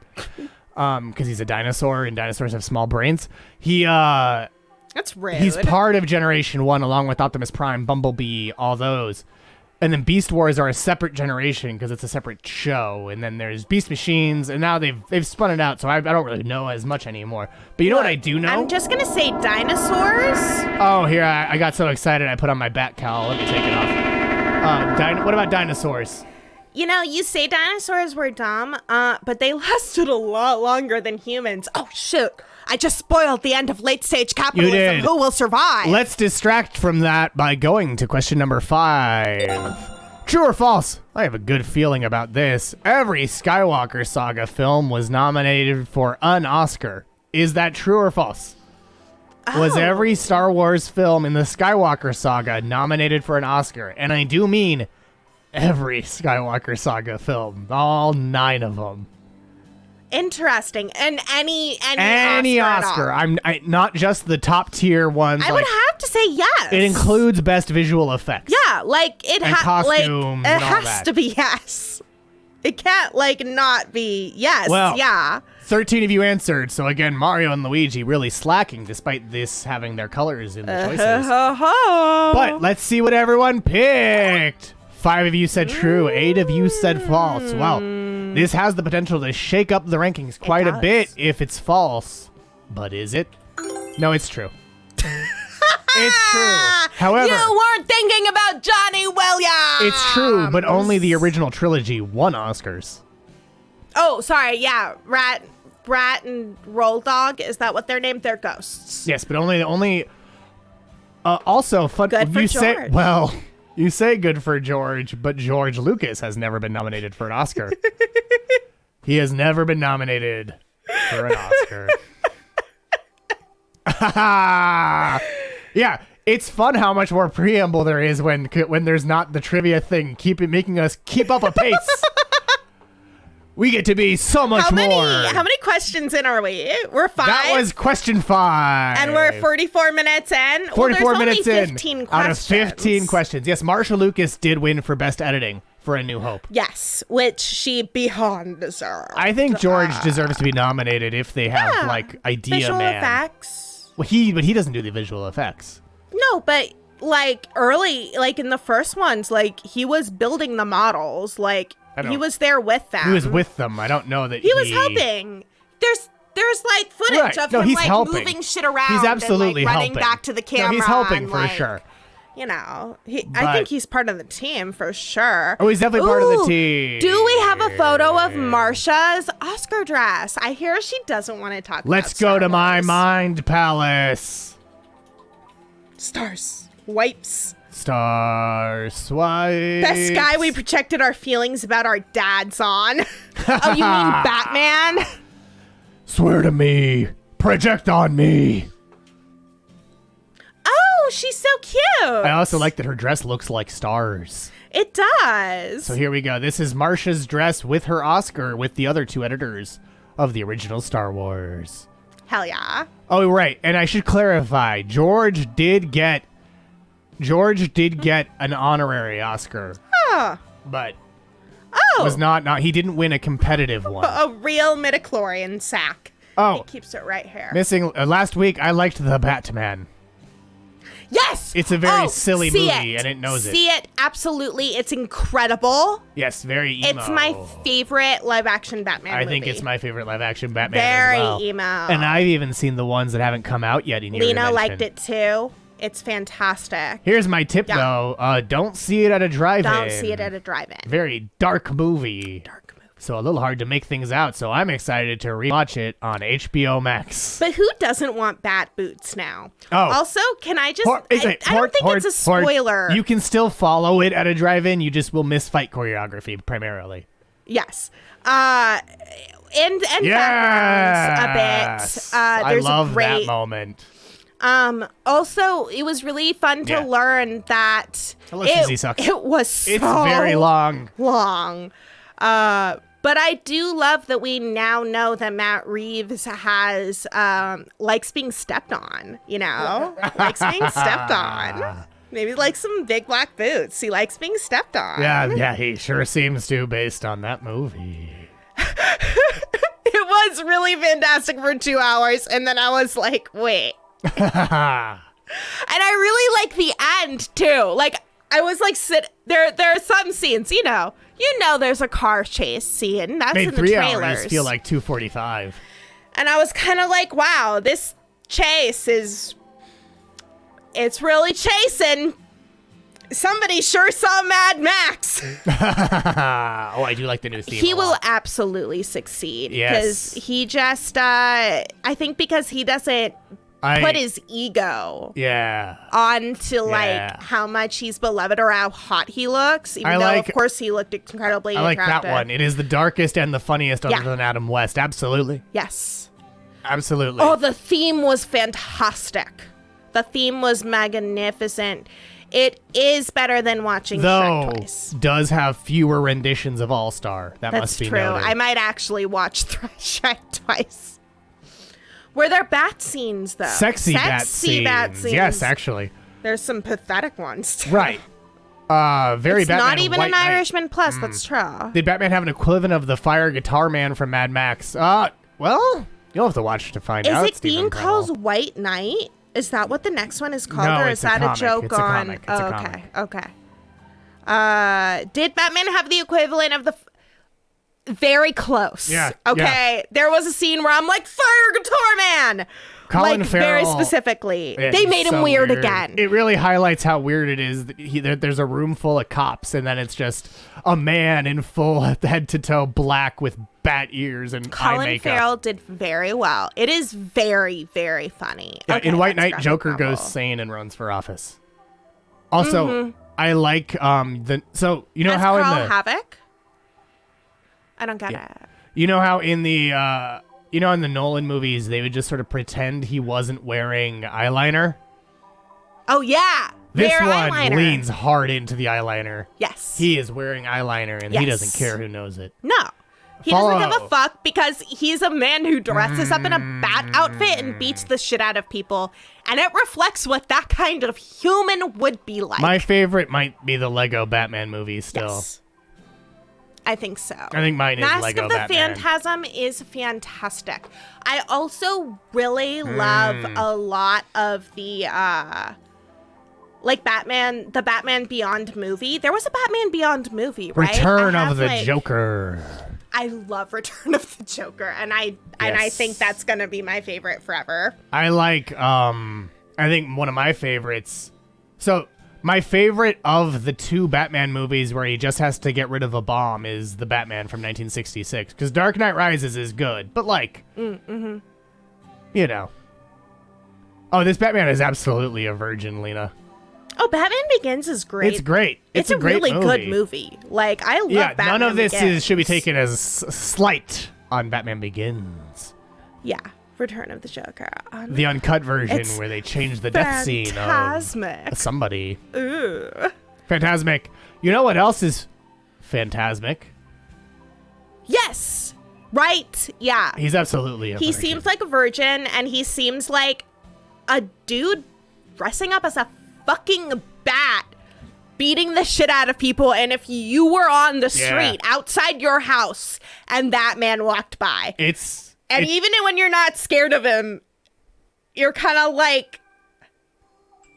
Because he's a dinosaur and dinosaurs have small brains. That's rude. He's part of Generation 1 along with Optimus Prime, Bumblebee, all those. And then Beast Wars are a separate generation because it's a separate show. And then there's Beast Machines, and now they've spun it out, so I don't really know as much anymore. But you know what I do know? I'm just going to say dinosaurs. Oh, here, I got so excited I put on my bat cowl. Let me take it off. What about dinosaurs? You know, you say dinosaurs were dumb, but they lasted a lot longer than humans. Oh, shoot. I just spoiled the end of late-stage capitalism. You did. Who will survive? Let's distract from that by going to question number 5. True or false? I have a good feeling about this. Every Skywalker Saga film was nominated for an Oscar. Is that true or false? Was every Star Wars film in the Skywalker Saga nominated for an Oscar? And I do mean every Skywalker Saga film. All 9 of them. Interesting. And any Oscar. I not just the top tier ones. I would have to say yes. It includes best visual effects. Yeah, like it costumes and all has that. to be yes. It can't like not be yes. Well, yeah. 13 of you answered. So again, Mario and Luigi really slacking despite this having their colors in the choices. But let's see what everyone picked. 5 of you said true. 8 of you said false. Well, this has the potential to shake up the rankings quite a bit if it's false. But is it? No, it's true. It's true. However, you weren't thinking about Johnny Williams. it's true, but only the original trilogy won Oscars. Oh, sorry. Yeah, Rat and Roll Dog. Is that what they're named? They're ghosts. Yes, but only. Also, fun. Good for you say George. well. You say good for George, but George Lucas has never been nominated for an Oscar. He has never been nominated for an Oscar. Yeah, it's fun how much more preamble there is when there's not the trivia thing. Making us keep up a pace. We get to be so much more. How many questions in are we? We're 5. That was question 5. And we're 44 minutes in. 44 minutes only in. 15 Out of questions. 15 questions. Yes, Marsha Lucas did win for best editing for A New Hope. Yes, which she beyond deserved. I think George deserves to be nominated if they have like Idea Visual Man. effects. Well, he doesn't do the visual effects. No, but like early, like in the first ones, like he was building the models. Like he was there with them. He was with them. I don't know that He was helping. There's like footage of him he's like helping. moving shit around. He's absolutely and, like, running helping. back to the camera. No, he's helping and, for like, sure. You know, I think he's part of the team for sure. Oh, he's definitely part of the team. Do we have a photo of Marsha's Oscar dress? I hear she doesn't want to talk about Let's go to my mind palace. Stars. Wipes. Star swipe. Best guy we projected our feelings about our dads on. Oh, you mean Batman? Swear to me. Project on me. Oh, she's so cute. I also like that her dress looks like stars. It does. So here we go. This is Marsha's dress with her Oscar with the other 2 editors of the original Star Wars. Hell yeah. Oh, right. And I should clarify. George did get an honorary Oscar. Oh. But Oh. was not he didn't win a competitive one. A real midichlorian sack. Oh. He keeps it right here. Missing last week I liked the Batman. Yes! It's a very silly see movie, and it knows it. See it, absolutely. It's incredible. Yes, very emo. It's my favorite live-action Batman movie. I think it's my favorite live-action Batman Very as well. emo. And I've even seen the ones that haven't come out yet in your Lena dimension. liked it too. It's fantastic. Here's my tip, Yeah. though. Don't see it at a drive-in. Don't see it at a drive-in. Very dark movie. Dark movie. So a little hard to make things out, so I'm excited to rewatch it on HBO Max. But who doesn't want bat boots now? Oh. Also, can I just... I don't think it's a spoiler. You can still follow it at a drive-in, you just will miss fight choreography, primarily. Yes. And backgrounds a bit. I There's love a great, that moment. Also, it was really fun to learn that Electricity sucks. It was so It's very long. But I do love that we now know that Matt Reeves has likes being stepped on, you know? Likes being stepped on. Maybe like some big black boots. He likes being stepped on. Yeah, he sure seems to based on that movie. It was really fantastic for 2 hours, and then I was like, wait. And I really like the end too. Like I was like, there are some scenes, you know, there's a car chase scene. That's Made in the 3 trailers. hours feel like 2:45. And I was kind of like, wow, this chase it's really chasing. Somebody sure saw Mad Max. Oh, I do like the new theme. He will absolutely succeed. Yes. Because he just, I think because he doesn't put his ego onto like how much he's beloved or how hot he looks, even though of course he looked incredibly I like attractive. that one. It is the darkest and the funniest other than Adam West. Absolutely. Yes. Absolutely. Oh, the theme was fantastic. The theme was magnificent. It is better than watching Though, Shrek twice. does have fewer renditions of All-Star. That That's must be true. noted. I might actually watch Shrek twice. Were there bat scenes, though? Sexy bat bat scenes. Yes, actually. There's some pathetic ones, too. Right. Very It's Batman not even White an Knight. Irishman Plus, that's true. Did Batman have an equivalent of the fire guitar man from Mad Max? Well, you'll have to watch to find out. Is it Stephen being Brunel. called White Knight? Is that what the next one is called, No, or it's is a that comic. a joke It's a on? comic. It's a okay, comic. okay. Did Batman have the equivalent of the? Very close. Yeah, Okay. yeah. There was a scene where I'm like, Fire Guitar Man. Colin like Farrell. very specifically. Yeah, They he's made him so weird again. It really highlights how weird it is that there's a room full of cops, and then it's just a man in full head to toe black with bat ears and eye Colin makeup. Farrell did very well. It is very, very funny. Yeah, Okay, in White that's Knight, graphic Joker novel. goes sane and runs for office. Also, I like so you know As how Carl in the Havoc? I don't get it. you know how in the in the Nolan movies they would just sort of pretend he wasn't wearing eyeliner. Oh yeah. This Their one eyeliner. leans hard into the eyeliner. Yes. He is wearing eyeliner and he Yes. doesn't care who knows it. No. He doesn't give Follow. a fuck because he's a man who dresses up in a bat outfit and beats the shit out of people. And it reflects what that kind of human would be like. My favorite might be the Lego Batman movie still. Yes. I think so. I think mine is Mask Lego of the Batman. Phantasm is fantastic. I also really love a lot of the like Batman, the Batman Beyond movie. There was a Batman Beyond movie, right? Return I of have, the like- Joker. I love Return of the Joker, and I Yes. think that's gonna be my favorite forever. I like I think one of my favorites. So my favorite of the two Batman movies where he just has to get rid of a bomb is the Batman from 1966. Because Dark Knight Rises is good, but like, you know. Oh, this Batman is absolutely a virgin, Lena. Oh, Batman Begins is great. It's great. It's a a great really movie. good movie. Like I love Yeah, Batman none of this Begins. should be taken as slight on Batman Begins. Yeah, Return of the Joker. The uncut version It's where they changed the death scene of Fantasmic. somebody. Ooh. Phantasmic. You know what else is phantasmic? Yes. Right. Yeah. He's absolutely a He virgin. seems like a virgin, and he seems like a dude dressing up as a fucking bat, beating the shit out of people. And if you were on the street outside your house and that man walked by, and even when you're not scared of him, you're kind of like,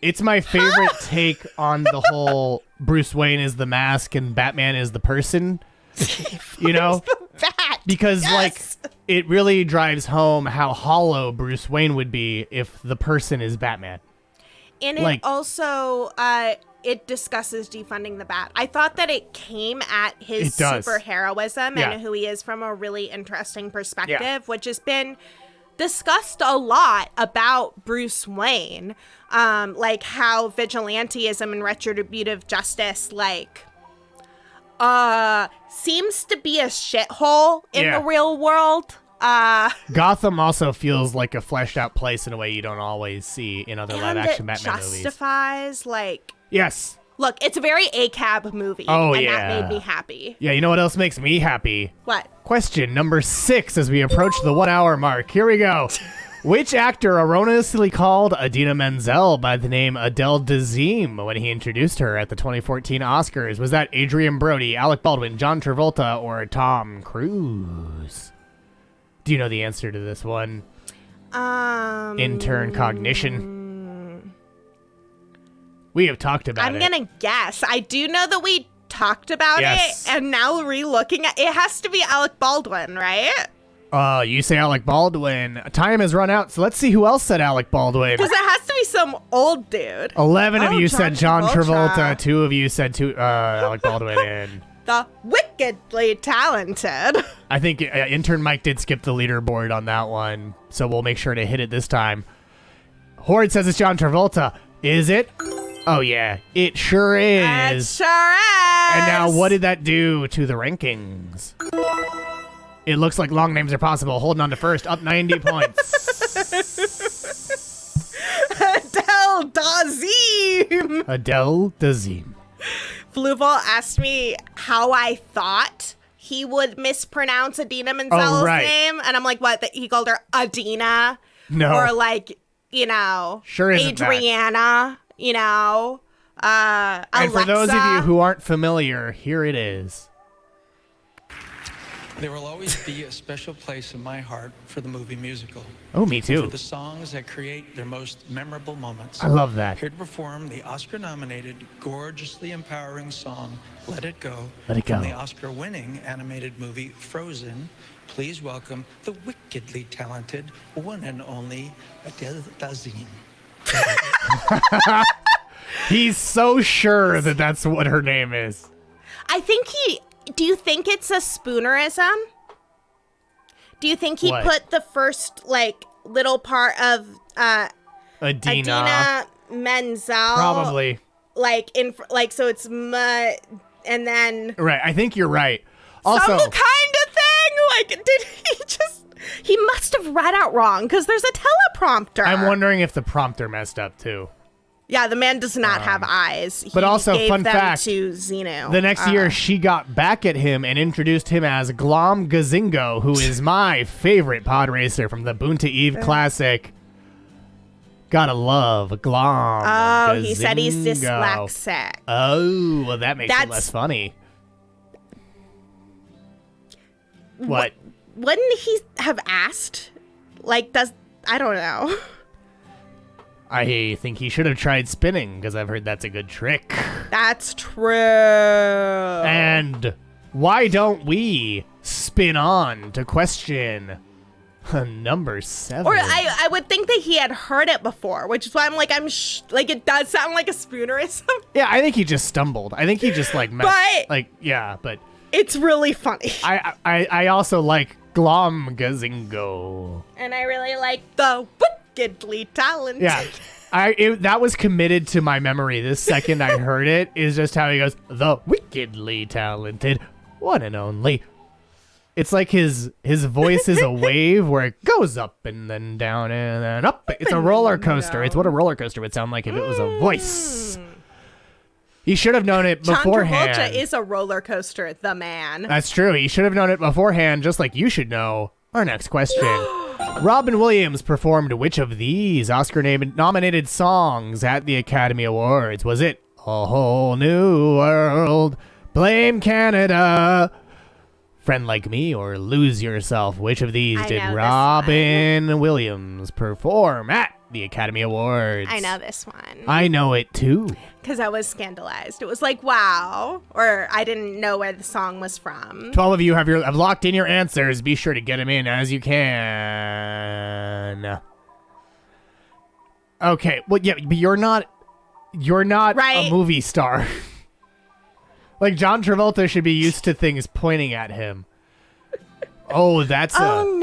it's my favorite take on the whole Bruce Wayne is the mask and Batman is the person. You know? bat. Because Yes. like it really drives home how hollow Bruce Wayne would be if the person is Batman. And like- it also it discusses defunding the bat. I thought that it came at his It does. superheroism Yeah. and who he is from a really interesting perspective, which has been discussed a lot about Bruce Wayne, like how vigilantism and retributive justice seems to be a shithole in Yeah. the real world. Gotham also feels like a fleshed out place in a way you don't always see in other live And action it Batman movies. justifies Yes. look, it's a very ACAB movie. Oh, and yeah. that made me happy. Yeah, you know what else makes me happy? What? Question number 6 as we approach the 1 hour mark. Here we go. Which actor erroneously called Idina Menzel by the name Adele Dazeem when he introduced her at the 2014 Oscars? Was that Adrian Brody, Alec Baldwin, John Travolta, or Tom Cruise? Do you know the answer to this one? Intern cognition. We have talked about I'm it. gonna guess. I do know that we talked about Yes. it, and now re-looking at it has to be Alec Baldwin, right? You say Alec Baldwin. Time has run out, so let's see who else said Alec Baldwin. Because it has to be some old dude. 11 of Oh, you John said John Travolta. Travolta. 2 of you said Alec Baldwin. And The wickedly talented. I think intern Mike did skip the leaderboard on that one, so we'll make sure to hit it this time. Horde says it's John Travolta. Is it? Oh, yeah. It sure It is. sure is. And now, what did that do to the rankings? It looks like long names are possible. Holding on to first, up 90 points. Adele Dazeem. Adele Dazeem. Fluval asked me how I thought he would mispronounce Adina Menzel's name, and I'm like, what? That he called her Adina? No. Or like, you know, Sure isn't Adriana, you know, And Alexa. for those of you who aren't familiar, here it is. There will always be a special place in my heart for the movie musical. Oh, me For too. the songs that create their most memorable moments. I love that. Here to perform the Oscar-nominated, gorgeously empowering song, Let It Go. Let It Go. From the Oscar-winning animated movie Frozen. Please welcome the wickedly talented, one and only Adele Dazeem. He's so sure that that's what her name is. I think do you think it's a spoonerism? Do you think he What? put the first, like, little part of Adina. Menzel? Probably. Like, so it's and then Right. I think you're right. Also, some kind of thing? Like, did he just... He must have read out wrong, because there's a teleprompter. I'm wondering if the prompter messed up too. Yeah, the man does not have eyes. But He also, gave fun them fact, to Xenu. The next year, she got back at him and introduced him as Glom Gazingo, who is my favorite pod racer from the Boonta Eve Classic. Gotta love Glom. Oh, he said he's Gazingo. dyslexic. Oh, well, that makes it That's- less funny. What? Wouldn't he have asked? Like, I don't know. I think he should have tried spinning, because I've heard that's a good trick. That's true. And why don't we spin on to question number 7? Or I would think that he had heard it before, which is why I'm like, like, it does sound like a spoonerism. Yeah, I think he just stumbled. I think he just like messed. But- like, yeah, but It's really funny. I also like Glom Gazingo. And I really like the wickedly talented. Yeah. That was committed to my memory the second I heard it, is just how he goes, the wickedly talented, one and only. It's like his voice is a wave where it goes up and then down and then up. It's a roller coaster. It's what a roller coaster would sound like if it was a voice. He should have known it John beforehand. Travolta is a roller coaster, the man. That's true. He should have known it beforehand, just like you should know. Our next question. Robin Williams performed which of these Oscar-nominated songs at the Academy Awards? Was it A Whole New World, Blame Canada, Friend Like Me, or Lose Yourself? Which of these I did know this Robin Williams perform at the Academy Awards? I know this one. I know it too. Because I was scandalized. It was like, wow. Or I didn't know where the song was from. 12 of you have locked in your answers. Be sure to get them in as you can. Okay, well, yeah, but you're not Right. a movie star. Like, John Travolta should be used to things pointing at him. Oh, that's no.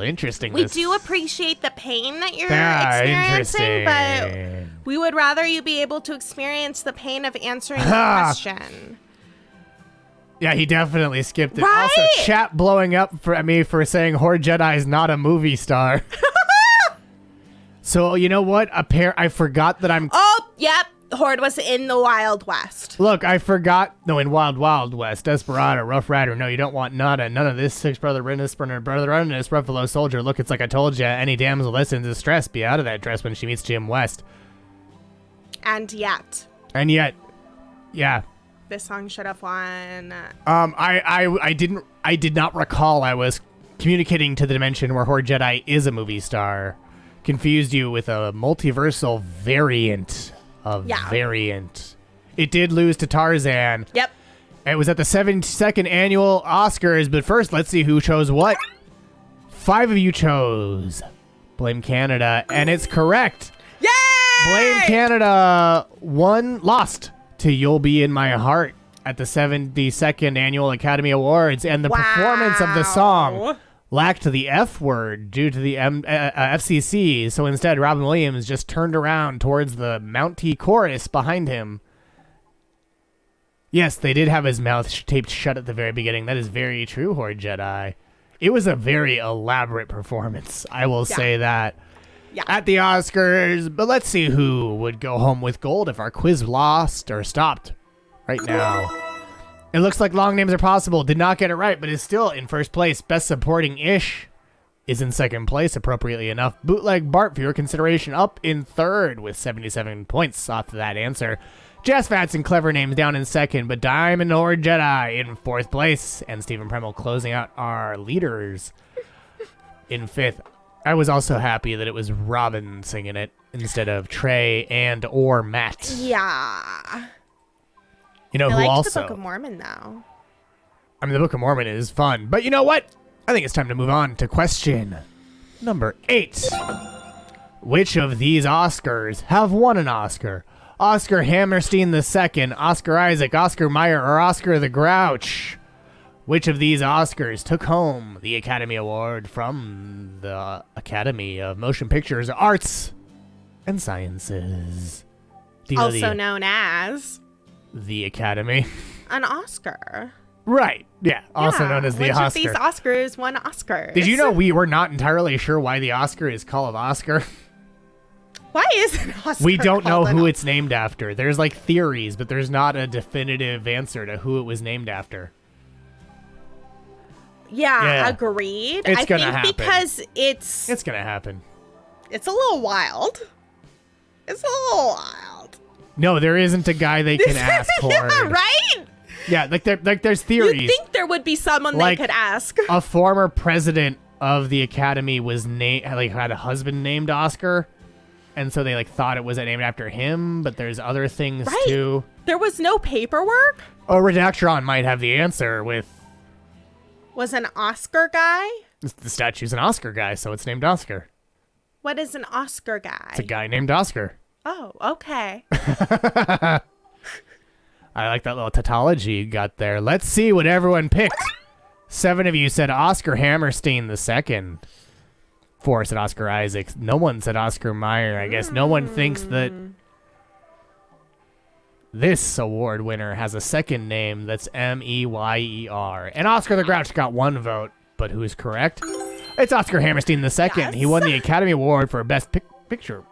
Interesting. We do appreciate the pain that you're Yeah, experiencing, but interesting. we would rather you be able to experience the pain of answering the question. Yeah, he definitely skipped it. Right? Also, chat blowing up for me for saying Horde Jedi is not a movie star. So, you know what? I forgot that I'm... Oh, yep. Horde was in the Wild West. Look, I forgot... No, in Wild Wild West. Desperado, Rough Rider. No, you don't want none of this. Six Brother Rinus, Brother Runniness, Ruffalo Soldier. Look, it's like I told ya. Any damsel less in distress, be out of that dress when she meets Jim West. And yet, Yeah. this song should have won. I did not recall I was communicating to the dimension where Horde Jedi is a movie star. Confused you with a multiversal variant of variant. It did lose to Tarzan. Yep. It was at the 72nd annual Oscars, but first let's see who chose what. 5 of you chose Blame Canada, and it's correct. Yay! Blame Canada lost to You'll Be in My Heart at the 72nd Annual Academy Awards, and the performance of the song lacked the F word due to the FCC, so instead Robin Williams just turned around towards the Mountie chorus behind him. Yes, they did have his mouth taped shut at the very beginning. That is very true, Horde Jedi. It was a very elaborate performance, I will say that. Yeah. at the Oscars. But let's see who would go home with gold if our quiz lost or stopped right now. It looks like Long Names Are Possible did not get it right, but is still in first place. Best Supporting Ish is in second place, appropriately enough. Bootleg Bart, for your consideration, up in third with 77 points off of that answer. Jazz Fats and Clever Names down in second, but Diamond or Jedi in fourth place. And Stephen Premel closing out our leaders in fifth. I was also happy that it was Robin singing it instead of Trey and or Matt. Yeah. You know I who liked also? the Book of Mormon, though. I mean, the Book of Mormon is fun. But you know what? I think it's time to move on to question number 8. Which of these Oscars have won an Oscar? Oscar Hammerstein II, Oscar Isaac, Oscar Mayer, or Oscar the Grouch? Which of these Oscars took home the Academy Award from the Academy of Motion Pictures, Arts, and Sciences? Do you know Also known as the Academy? an Oscar. Right, yeah. Also Yeah, known as the which Oscar. of these Oscars won Oscars? Did you know we were not entirely sure why the Oscar is called Oscar? Why is an Oscar We don't know called an who it's named after. There's like theories, but there's not a definitive answer to who it was named after. Yeah, Yeah. agreed. It's I gonna think happen. because it's Gonna happen. a little wild. It's a little wild. No, there isn't a guy they can ask for. Yeah, right? Yeah, there's theories. You'd think there would be someone Like- they could ask. A former president of the Academy was had a husband named Oscar, and so they thought it was named after him. But there's other things Right. too. There was no paperwork? Oh, Redactron might have the answer with Was an Oscar guy? the statue's an Oscar guy, so it's named Oscar. What is an Oscar guy? It's a guy named Oscar. Oh, okay. I like that little tautology you got there. Let's see what everyone picked. 7 of you said Oscar Hammerstein II. 4 said Oscar Isaac. No one said Oscar Mayer. I guess no one thinks that this award winner has a second name that's Meyer. And Oscar the Grouch got 1 vote, but who's correct? It's Oscar Hammerstein II. Yes. He won the Academy Award for Best Picture.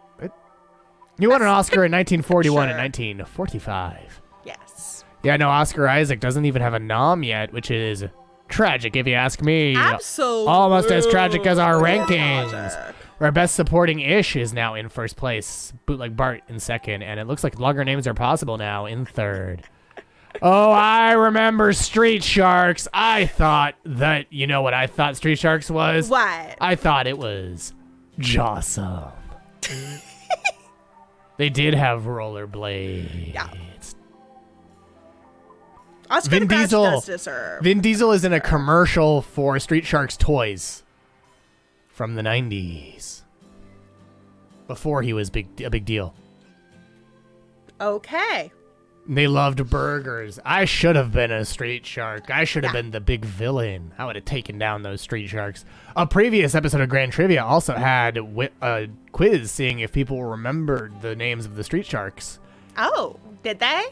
He won an Oscar in 1941 and Picture. 1945. Yes. Yeah, no, Oscar Isaac doesn't even have a nom yet, which is tragic if you ask me. Absolutely. Almost as tragic as our rankings. Tragic. Our Best Supporting Ish is now in first place. Bootleg Bart in second. And it looks like Longer Names Are Possible now in third. Oh, I remember Street Sharks. I thought that, you know what I thought Street Sharks was? What? I thought it was Jawsome. They did have rollerblades. Yeah. Oscar Vin the Grouch Diesel. does deserve. Vin Diesel is in a commercial for Street Sharks toys from the 90s. Before he was a big deal. Okay. They loved burgers. I should have been a street shark. I should have been the big villain. I would have taken down those street sharks. A previous episode of Grand Trivia also had a quiz seeing if people remembered the names of the street sharks. Oh, did they?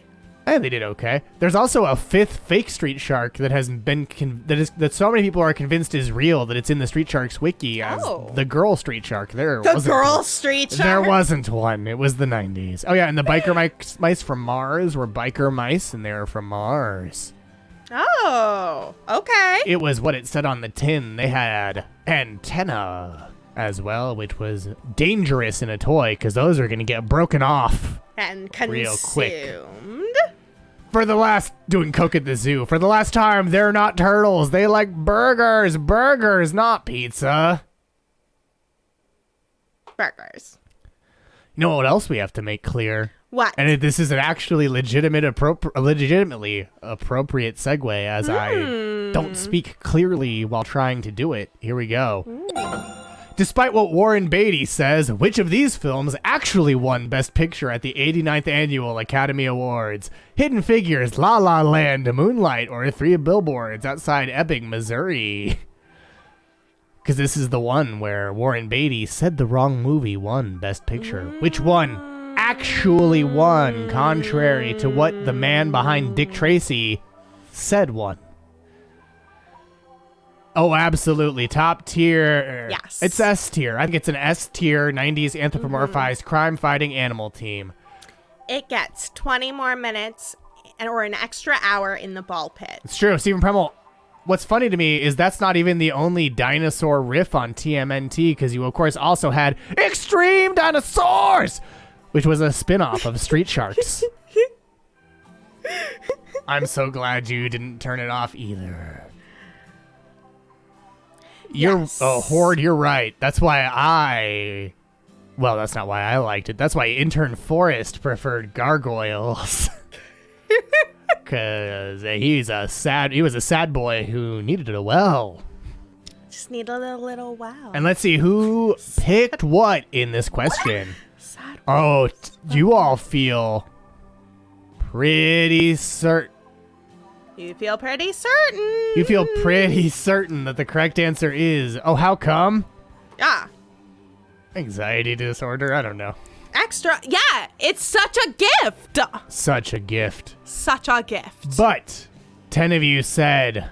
And they did okay. There's also a 5th fake street shark that has been that so many people are convinced is real that it's in the Street Sharks wiki as the girl street shark. The wasn't girl one. street shark? There wasn't one. It was the 90s. Oh yeah, and the biker mice from Mars were biker mice, and they were from Mars. Oh, okay. It was what it said on the tin. They had antenna as well, which was dangerous in a toy because those are going to get broken off. And real quick. consumed. For the last, doing Coke at the Zoo, for the last time, they're not turtles. They like burgers. Burgers, not pizza. Burgers. You know what else we have to make clear? What? And this is an actually legitimately appropriate segue as I don't speak clearly while trying to do it. Here we go. Despite what Warren Beatty says, which of these films actually won Best Picture at the 89th Annual Academy Awards? Hidden Figures, La La Land, Moonlight, or 3 Billboards Outside Ebbing, Missouri? Because this is the one where Warren Beatty said the wrong movie won Best Picture. Which one actually won, contrary to what the man behind Dick Tracy said won? Oh, absolutely. Top tier. Yes. It's S tier. I think it's an S tier 90s anthropomorphized crime-fighting animal team. It gets 20 more minutes or an extra hour in the ball pit. It's true. Stephen Premmel, what's funny to me is that's not even the only dinosaur riff on TMNT, because you, of course, also had Extreme Dinosaurs, which was a spin-off of Street Sharks. I'm so glad you didn't turn it off either. Horde, you're right. That's why well, that's not why I liked it. That's why Intern Forrest preferred gargoyles. Because he was a sad boy who needed a well. Just need a little wow. And let's see who picked what in this question. Sad Oh, you all feel pretty certain. You feel pretty certain. You feel pretty certain that the correct answer is, oh, how come? Yeah. Anxiety disorder? I don't know. Extra. Yeah, it's such a gift. Such a gift. Such a gift. But 10 of you said,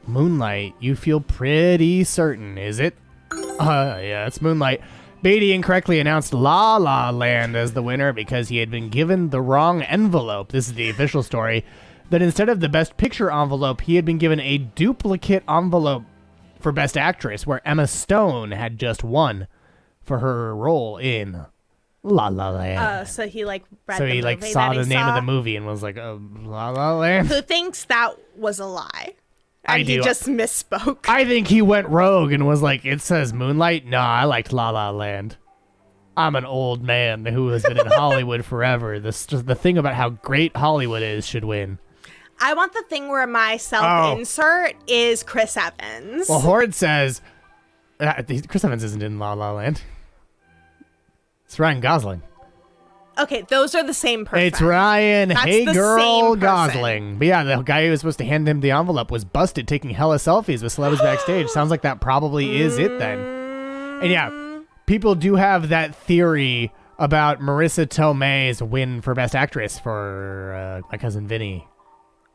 Moonlight, you feel pretty certain, is it? Yeah, it's Moonlight. Beatty incorrectly announced La La Land as the winner because he had been given the wrong envelope. This is the official story. That instead of the Best Picture envelope, he had been given a duplicate envelope for Best Actress, where Emma Stone had just won for her role in La La Land. So he read so the he movie saw that the he name saw, of the movie and was like, oh, La La Land. Who thinks that was a lie? I And he do. just misspoke. I think he went rogue and was like, it says Moonlight? No, I liked La La Land. I'm an old man who has been in Hollywood forever. The thing about how great Hollywood is should win. I want the thing where my self-insert is Chris Evans. Well, Horde says, Chris Evans isn't in La La Land. It's Ryan Gosling. Okay, those are the same person. It's Ryan, That's hey the girl, same person. Gosling. But yeah, the guy who was supposed to hand him the envelope was busted taking hella selfies with celebs backstage. Sounds like that probably is it then. And yeah, people do have that theory about Marissa Tomei's win for Best Actress for My Cousin Vinny.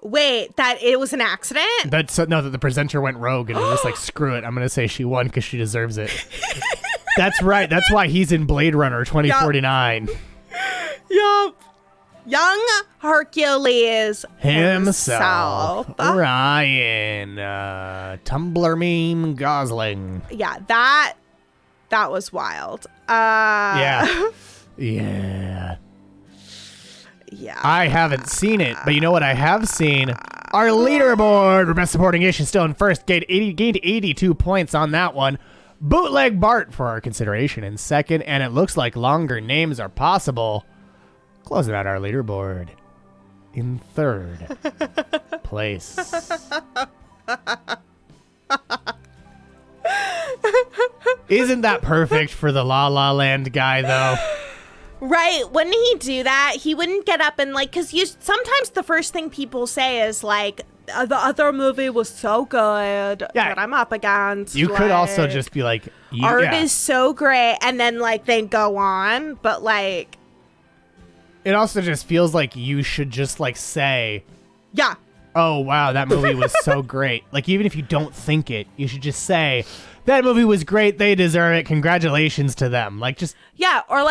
Wait, that it was an accident? That the presenter went rogue and was just like, screw it, I'm going to say she won because she deserves it. That's right. That's why he's in Blade Runner 2049. Yup. Young Hercules Himself. Ryan. Tumblr meme Gosling. Yeah, that was wild. Yeah. Yeah. Yeah. I haven't seen it, but you know what I have seen? Our leaderboard for Best Supporting Ish is still in first. Gained 82 points on that one. Bootleg Bart for our consideration in second, and it looks like longer names are possible. Closing out our leaderboard in third place. Isn't that perfect for the La La Land guy, though? Right. Wouldn't he do that? He wouldn't get up and because sometimes the first thing people say is like, the other movie was so good that I'm up against. You could also just be like, art is so great. And then they go on. But it also just feels like you should just say, yeah. Oh, wow, that movie was so great. Even if you don't think it, you should just say, that movie was great. They deserve it. Congratulations to them. Yeah. Or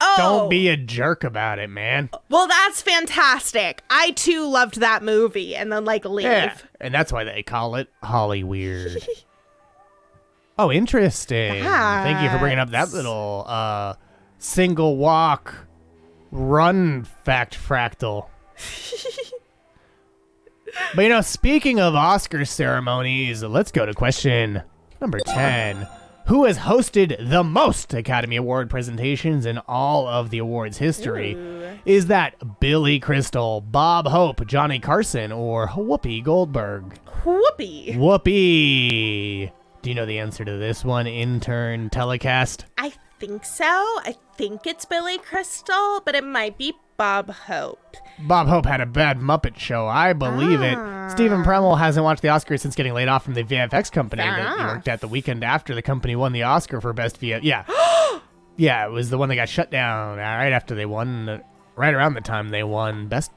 oh. Don't be a jerk about it, man. Well, that's fantastic. I too loved that movie, and then leave. Yeah, and that's why they call it Hollyweird. Oh, interesting. Thank you for bringing up that little single walk run fact fractal. But speaking of Oscar ceremonies, let's go to question number 10. Who has hosted the most Academy Award presentations in all of the awards history? Ooh. Is that Billy Crystal, Bob Hope, Johnny Carson, or Whoopi Goldberg? Whoopi. Whoopi. Do you know the answer to this one, intern telecast? I think so. I think it's Billy Crystal, but it might be Bob Hope. Bob Hope had a bad Muppet show. I believe it. Stephen Premmel hasn't watched the Oscars since getting laid off from the VFX company that he worked at the weekend after the company won the Oscar for Best VFX. Yeah. Yeah, it was the one that got shut down right after they won, right around the time they won Best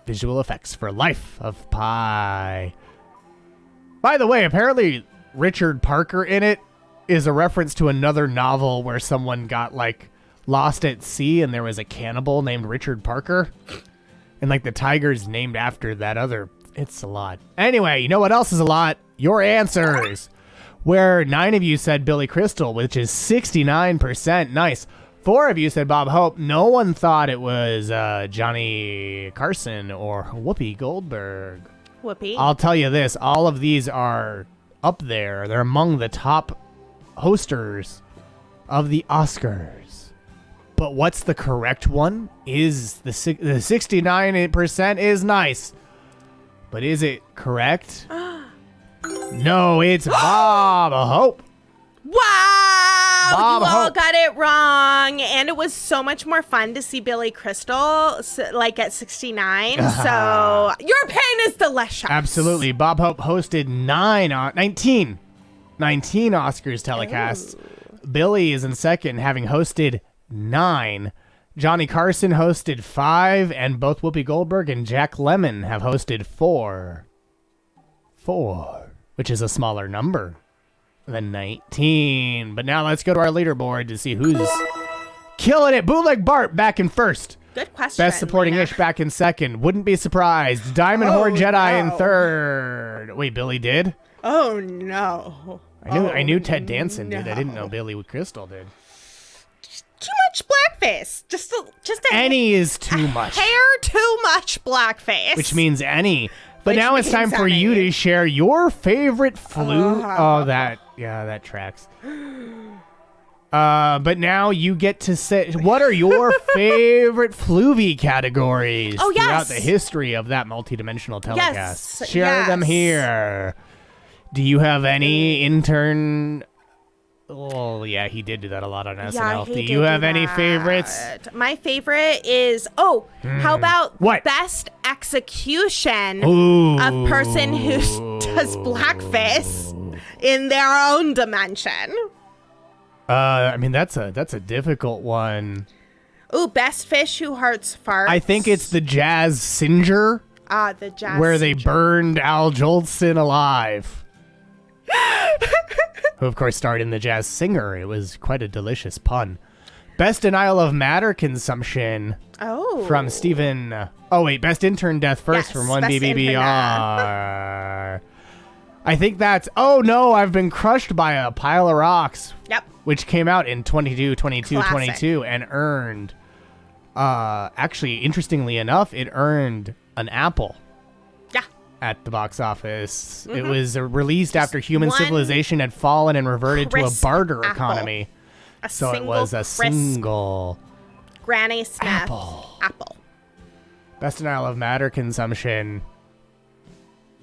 Visual Effects for Life of Pi. By the way, apparently Richard Parker in it is a reference to another novel where someone got like lost at sea and there was a cannibal named Richard Parker. And like the tiger's named after that other. It's a lot. Anyway, you know what else is a lot? Your answers. Where 9 of you said Billy Crystal, which is 69%. Nice. 4 of you said Bob Hope. No one thought it was Johnny Carson or Whoopi Goldberg. Whoopi. I'll tell you this. All of these are up there. They're among the top hosters of the Oscars. But what's the correct one? Is the 69% is nice. But is it correct? No, it's Bob Hope. Wow! Bob you all Hope. got it wrong. And it was so much more fun to see Billy Crystal like at 69. So your pain is delicious. Absolutely. Bob Hope hosted 19 Oscars telecasts. Ooh. Billy is in second, having hosted 9. Johnny Carson hosted 5, and both Whoopi Goldberg and Jack Lemmon have hosted 4. 4, which is a smaller number than 19. But now let's go to our leaderboard to see who's killing it. Bootleg Bart back in first. Good question. Best supporting ish back in second. Wouldn't be surprised. Diamond Horde Jedi in third. Wait, Billy did? Oh no. I knew Ted Danson did. I didn't know Billy Crystal did. Too much blackface. Just a Any is too much. hair too much blackface. Which means any. But Which now it's time means for you any. to share your favorite that tracks. But now you get to say, what are your favorite Fluvy categories Oh, yes. throughout the history of that multidimensional telecast? Yes, Share them yes. here. Do you have any intern? Oh, yeah, he did do that a lot on SNL. Do you have any favorites? My favorite is, how about What? best execution Ooh. of person who does blackface in their own dimension? I mean, that's a difficult one. Ooh, best fish who hearts farts. I think it's the Jazz Singer, the jazz where they singer. burned Al Jolson alive. Who, of course, starred in The Jazz Singer. It was quite a delicious pun. Best denial of matter consumption from Stephen... Best intern death first Yes, from one best BBBR. I think that's... Oh, no, I've been crushed by a pile of rocks. Yep. Which came out in 22 Classic. and earned... actually, interestingly enough, it earned an apple. Yeah. At the box office. It was released after human one civilization had fallen and reverted to a crisp barter apple. economy. So it was a crisp single Granny Smith apple. Best denial of matter consumption.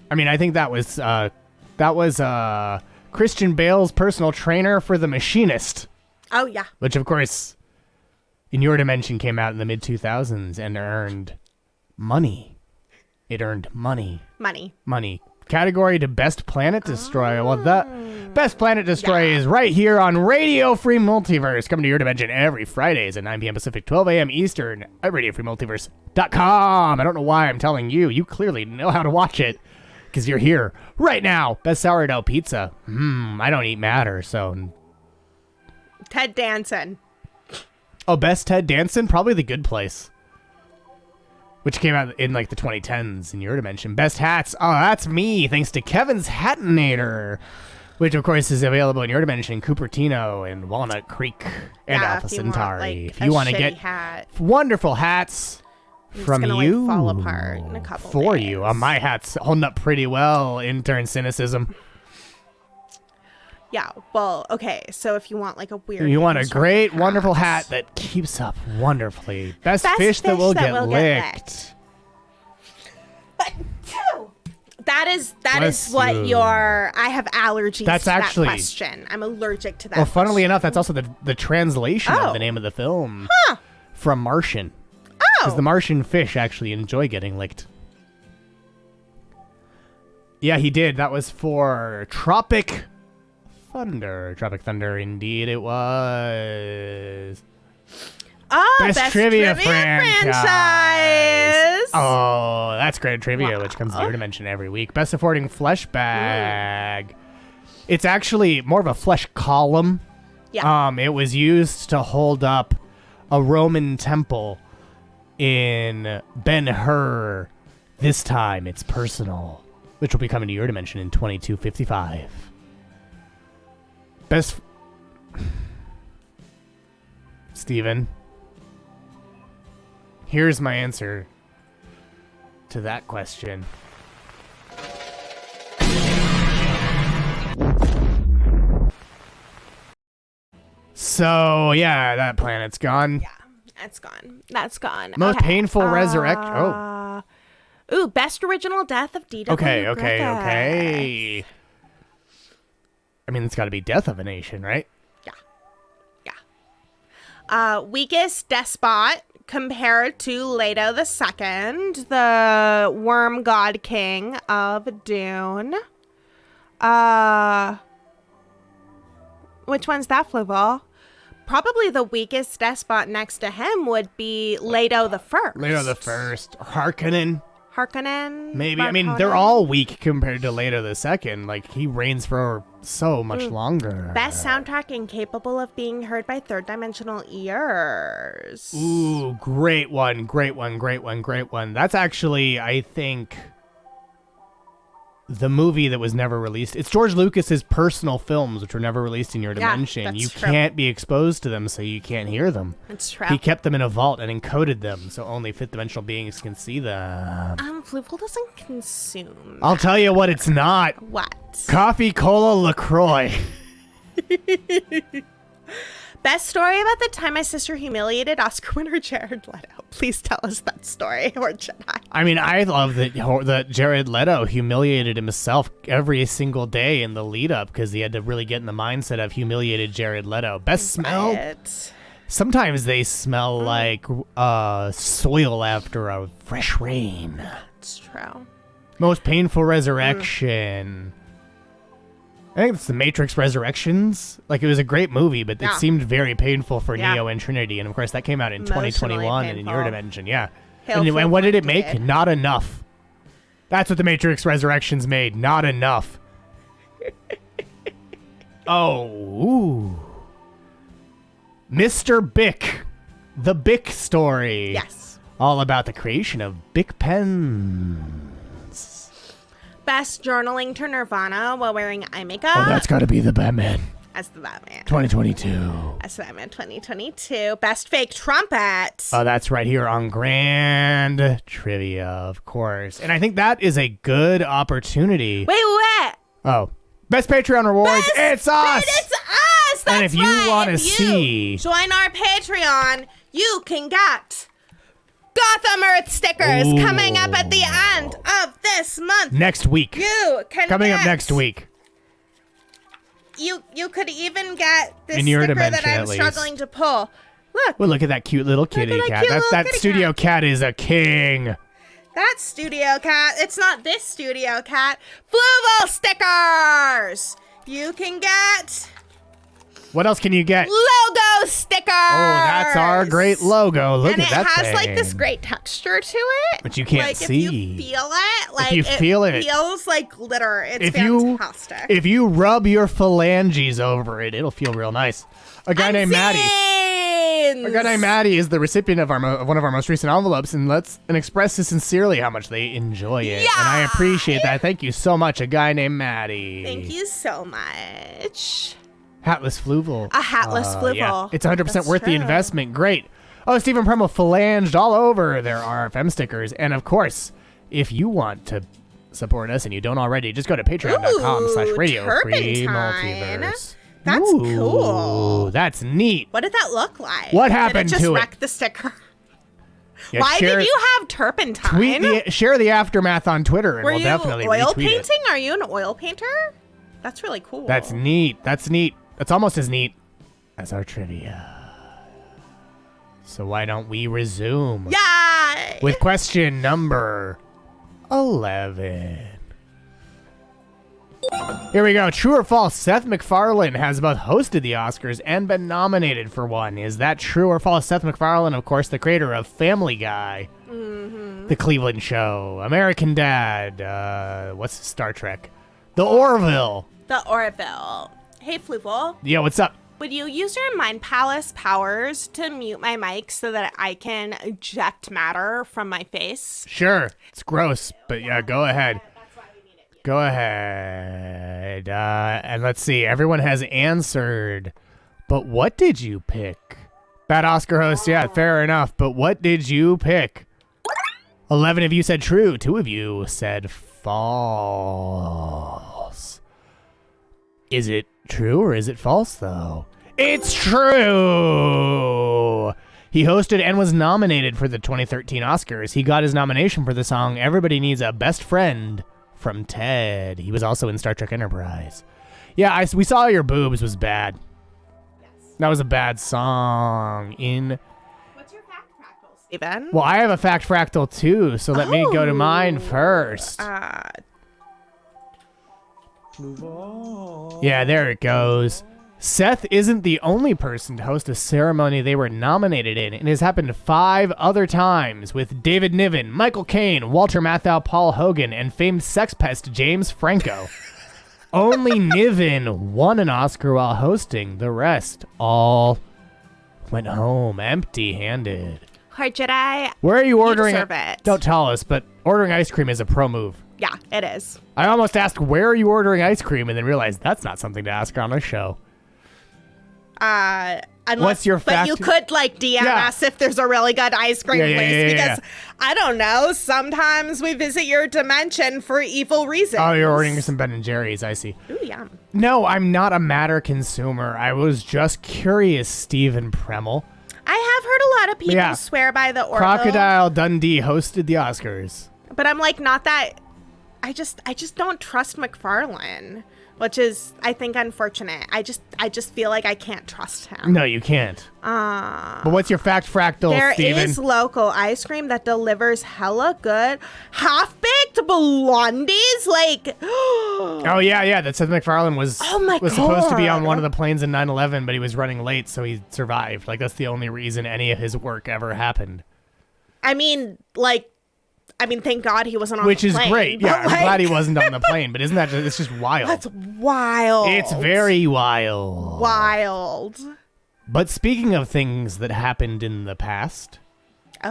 I mean, I think that was Christian Bale's personal trainer for The Machinist. Oh, yeah. Which, of course, in your dimension came out in the mid-2000s and earned money. It earned money. Money. Category to Best Planet Destroyer. Well, the Best Planet Destroyer is right here on Radio Free Multiverse. Coming to your dimension every Fridays at 9 p.m. Pacific, 12 a.m. Eastern at RadioFreeMultiverse.com. I don't know why I'm telling you. You clearly know how to watch it because you're here right now. Best Sourdough Pizza. I don't eat matter, so... Ted Danson. Oh, Best Ted Danson? Probably The Good Place. Which came out in like the 2010s in your dimension. Best hats. Oh, that's me. Thanks to Kevin's Hatinator. Which, of course, is available in your dimension. Cupertino and Walnut Creek and Alpha Centauri. If you want to get wonderful hats from you. Like, fall apart in a couple for days. you. My hat's holding up pretty well, intern cynicism. Yeah, well, okay, so if you want like a weird... You want a great, wonderful hat that keeps up wonderfully. Best fish that will get licked. But that is Bless what you. your... I have allergies That's to actually- that question. I'm allergic to that Well, funnily question. enough, that's also the translation of the name of the film from Martian. Because the Martian fish actually enjoy getting licked. Yeah, he did. That was for Tropic Thunder. Tropic Thunder, indeed it was. Oh, Best trivia franchise. franchise. Oh, that's great trivia, which comes to your dimension every week. Best supporting flesh bag. It's actually more of a flesh column. Yeah. It was used to hold up a Roman temple in Ben-Hur. This time it's personal, which will be coming to your dimension in 2255. Best... Steven, here's my answer to that question. So, yeah, that planet's gone. Yeah, that's gone. That's gone. Most Okay. painful resurrection. Oh. Ooh, best original death of D.W. Okay. Griffith. I mean, it's got to be Death of a Nation, right? Weakest despot compared to Leto II, the worm god king of Dune. Which one's that, Fluval? Probably the weakest despot next to him would be Leto the First. Leto the First. Harkonnen. Harkonnen. Maybe. I mean, they're all weak compared to Leto the Second. Like, he reigns for so much longer. Best soundtrack incapable of being heard by third dimensional ears. Ooh, great one. That's actually, I think, the movie that was never released. It's George Lucas's personal films, which were never released in your dimension. that's You true. can't be exposed to them, so you can't hear them. It's true. He kept them in a vault and encoded them, so only fifth dimensional beings can see them. Fluval doesn't consume. I'll tell you what it's not. What? Coffee, cola, LaCroix. Best story about the time my sister humiliated Oscar winner Jared Leto. Please tell us that story, or Jedi. I mean, I love that Jared Leto humiliated himself every single day in the lead up because he had to really get in the mindset of humiliated Jared Leto. Best smell? Right. Sometimes they smell like soil after a fresh rain. It's true. Most painful resurrection. I think it's The Matrix Resurrections. Like, it was a great movie, but it seemed very painful for Neo and Trinity. And, of course, that came out in 2021 and in your dimension. Yeah. And what did it make? Not enough. That's what The Matrix Resurrections made. Not enough. Ooh. Mr. Bick. The Bick story. Yes. All about the creation of Bic pens. Best journaling to Nirvana while wearing eye makeup. Oh, that's got to be the Batman. As the Batman. 2022. As the Batman 2022. Best fake trumpet. Oh, that's right here on Grand Trivia, of course. And I think that is a good opportunity. Wait. Oh, best Patreon rewards. It's us. It's us. That's And if you right. want to If you see, join our Patreon, you can get Gotham Earth stickers coming up at the end of this month. next week. You can Coming up get- next week. You could even get this In your sticker dimension, that I'm at least. struggling to pull. Look, Well, look at that cute little kitty that cat. cute little That kitty studio cat. cat is a king. that's Studio Cat. It's not this Studio Cat. Fluval stickers. You can get What else can you get? logo stickers. Oh, that's our great logo. Look and at that it has thing. like this great texture to it. But you can't like, see. If you feel it, like you feel it. feels like glitter. It's If fantastic. if you rub your phalanges over it, it'll feel real nice. A guy named Maddie. A guy named Maddie is the recipient of one of our most recent envelopes, and expresses sincerely how much they enjoy it. Yeah. And I appreciate that. Thank you so much. A guy named Maddie. Thank you so much. Hatless Fluval. A hatless Fluval. Yeah. It's 100% That's worth the true. investment. Great. Oh, Stephen Premo phalanged all over their RFM stickers. And of course, if you want to support us and you don't already, just go to patreon.com/radio free turpentine. multiverse. That's cool. That's neat. What did that look like? What happened did it just to it? wreck the sticker? Yeah, Why share- did you have turpentine? share the aftermath on Twitter, and Were we'll you definitely oil retweet painting? it. Are you an oil painter? That's really cool. That's neat. That's neat. That's almost as neat as our trivia. So why don't we resume Yeah. with question number 11? Here we go. True or false? Seth MacFarlane has both hosted the Oscars and been nominated for one. Is that true or false? Seth MacFarlane, of course, the creator of Family Guy, The Cleveland Show, American Dad, what's Star Trek? The Orville. The Orville. Hey, Fluval. Yo, what's up? Would you use your Mind Palace powers to mute my mic so that I can eject matter from my face? Sure. It's gross, but yeah, go ahead. Go ahead. And let's see. Everyone has answered. But what did you pick? Bad Oscar host. Yeah, fair enough. But what did you pick? 11 of you said true. 2 of you said false. Is it true or is it false, though? It's true! He hosted and was nominated for the 2013 Oscars. He got his nomination for the song Everybody Needs a Best Friend from Ted. He was also in Star Trek Enterprise. Yeah, we saw your boobs was bad. Yes. That was a bad song. What's your fact fractal, Steven? Well, I have a fact fractal too, so let me go to mine first. Move on. Yeah, there it goes. Seth isn't the only person to host a ceremony they were nominated in. It has happened 5 other times with David Niven, Michael Caine, Walter Matthau, Paul Hogan, and famed sex pest James Franco. Only Niven won an Oscar while hosting. The rest all went home empty-handed. Hard Jedi. Where are you ordering deserve it. Don't tell us, but ordering ice cream is a pro move. Yeah, it is. I almost asked, where are you ordering ice cream? And then realized that's not something to ask on a show. What's your fact? But you could DM us if there's a really good ice cream place because I don't know. Sometimes we visit your dimension for evil reasons. Oh, you're ordering some Ben and Jerry's. I see. Ooh, yum. No, I'm not a matter consumer. I was just curious, Stephen Premmel. I have heard a lot of people swear by the Orville. Crocodile Dundee hosted the Oscars. But I'm not that. I just don't trust MacFarlane, which is, I think, unfortunate. I just feel like I can't trust him. No, you can't. But what's your fact fractal, There Steven? is local ice cream that delivers hella good half-baked blondies. Oh, yeah. That Seth MacFarlane was supposed to be on one of the planes in 9/11, but he was running late, so he survived. That's the only reason any of his work ever happened. I mean, thank God he wasn't on Which the is plane. great. Yeah, I'm glad he wasn't on the plane, but isn't that it's just wild? That's wild. It's very wild. Wild. But speaking of things that happened in the past,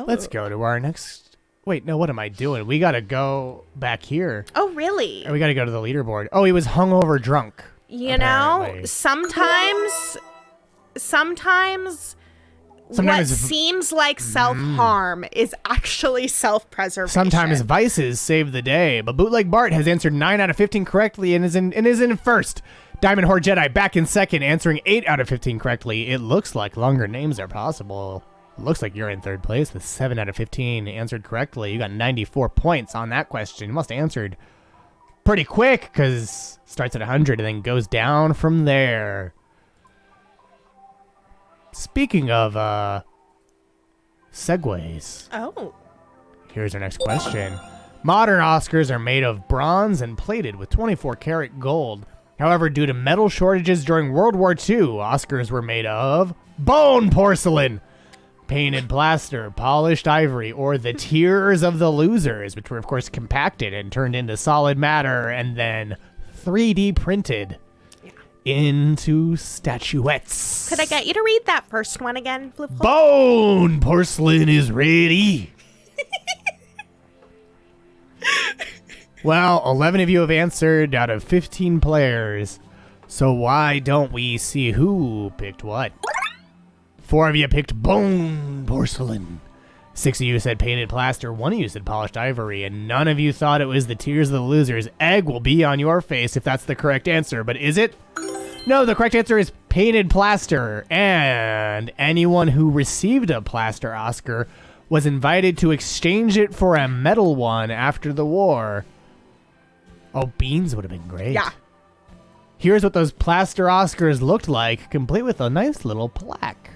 let's go to our next... Wait, no, what am I doing? We got to go back here. Oh, really? And we got to go to the leaderboard. Oh, he was hungover drunk. You know, sometimes what seems like self-harm is actually self-preservation. Sometimes vices save the day. But Bootleg Bart has answered 9 out of 15 correctly and is in first. Diamond Horde Jedi back in second, answering 8 out of 15 correctly. It looks like longer names are possible. It looks like you're in third place with 7 out of 15 answered correctly. You got 94 points on that question. You must have answered pretty quick because starts at 100 and then goes down from there. Speaking of segues. Oh. Here's our next question. Modern Oscars are made of bronze and plated with 24-karat gold. However, due to metal shortages during World War II, Oscars were made of bone porcelain, painted plaster, polished ivory, or the tears of the losers, which were, of course, compacted and turned into solid matter and then 3D printed into statuettes. Could I get you to read that first one again, Flip? Bone porcelain is ready. Well, 11 of you have answered out of 15 players. So why don't we see who picked what? 4 of you picked bone porcelain. 6 of you said painted plaster. 1 of you said polished ivory. And none of you thought it was the tears of the losers. Egg will be on your face if that's the correct answer. But is it? No, the correct answer is painted plaster. And anyone who received a plaster Oscar was invited to exchange it for a metal one after the war. Oh, beans would have been great. Yeah. Here's what those plaster Oscars looked like, complete with a nice little plaque.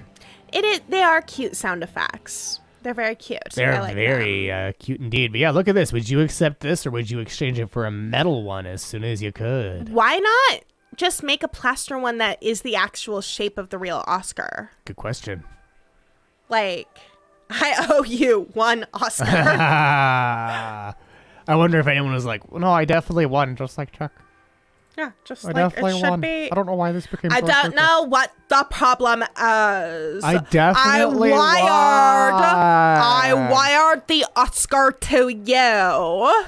They are cute sound effects. They're very cute. They're I like very cute indeed. But yeah, look at this. Would you accept this, or would you exchange it for a metal one as soon as you could? Why not just make a plaster one that is the actual shape of the real Oscar? Good question. Like, I owe you one Oscar. I wonder if anyone was like, well, no, I definitely won, just like Chuck. Yeah, just I like definitely it should won. be. I don't know why this became I so don't circus. know what the problem is. I definitely I wired the Oscar to you.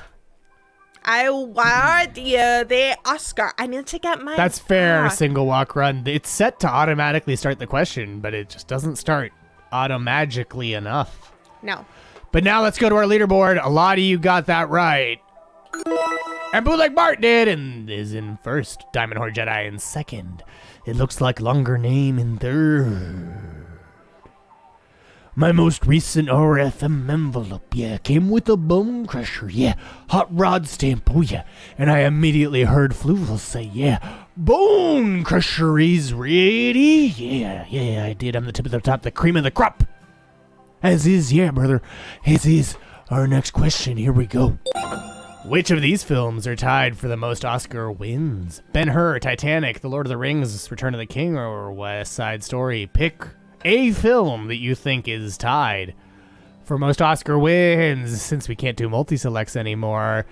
I wired you the Oscar. I need to get my... That's fair, single walk run. It's set to automatically start the question, but it just doesn't start automagically enough. No. But now let's go to our leaderboard. A lot of you got that right. And Bootleg Bart did, and is in first. Diamond Horde Jedi in second. It looks like longer name in third. My most recent RFM envelope, yeah, came with a bone crusher, yeah, hot rod stamp, oh yeah, and I immediately heard Fluval say, yeah, bone crusher is ready, yeah, I did, I'm the tip of the top, the cream of the crop, as is, yeah, brother, as is, our next question, here we go. Which of these films are tied for the most Oscar wins? Ben-Hur, Titanic, The Lord of the Rings, Return of the King, or West Side Story? Pick a film that you think is tied for most Oscar wins, since we can't do multi-selects anymore.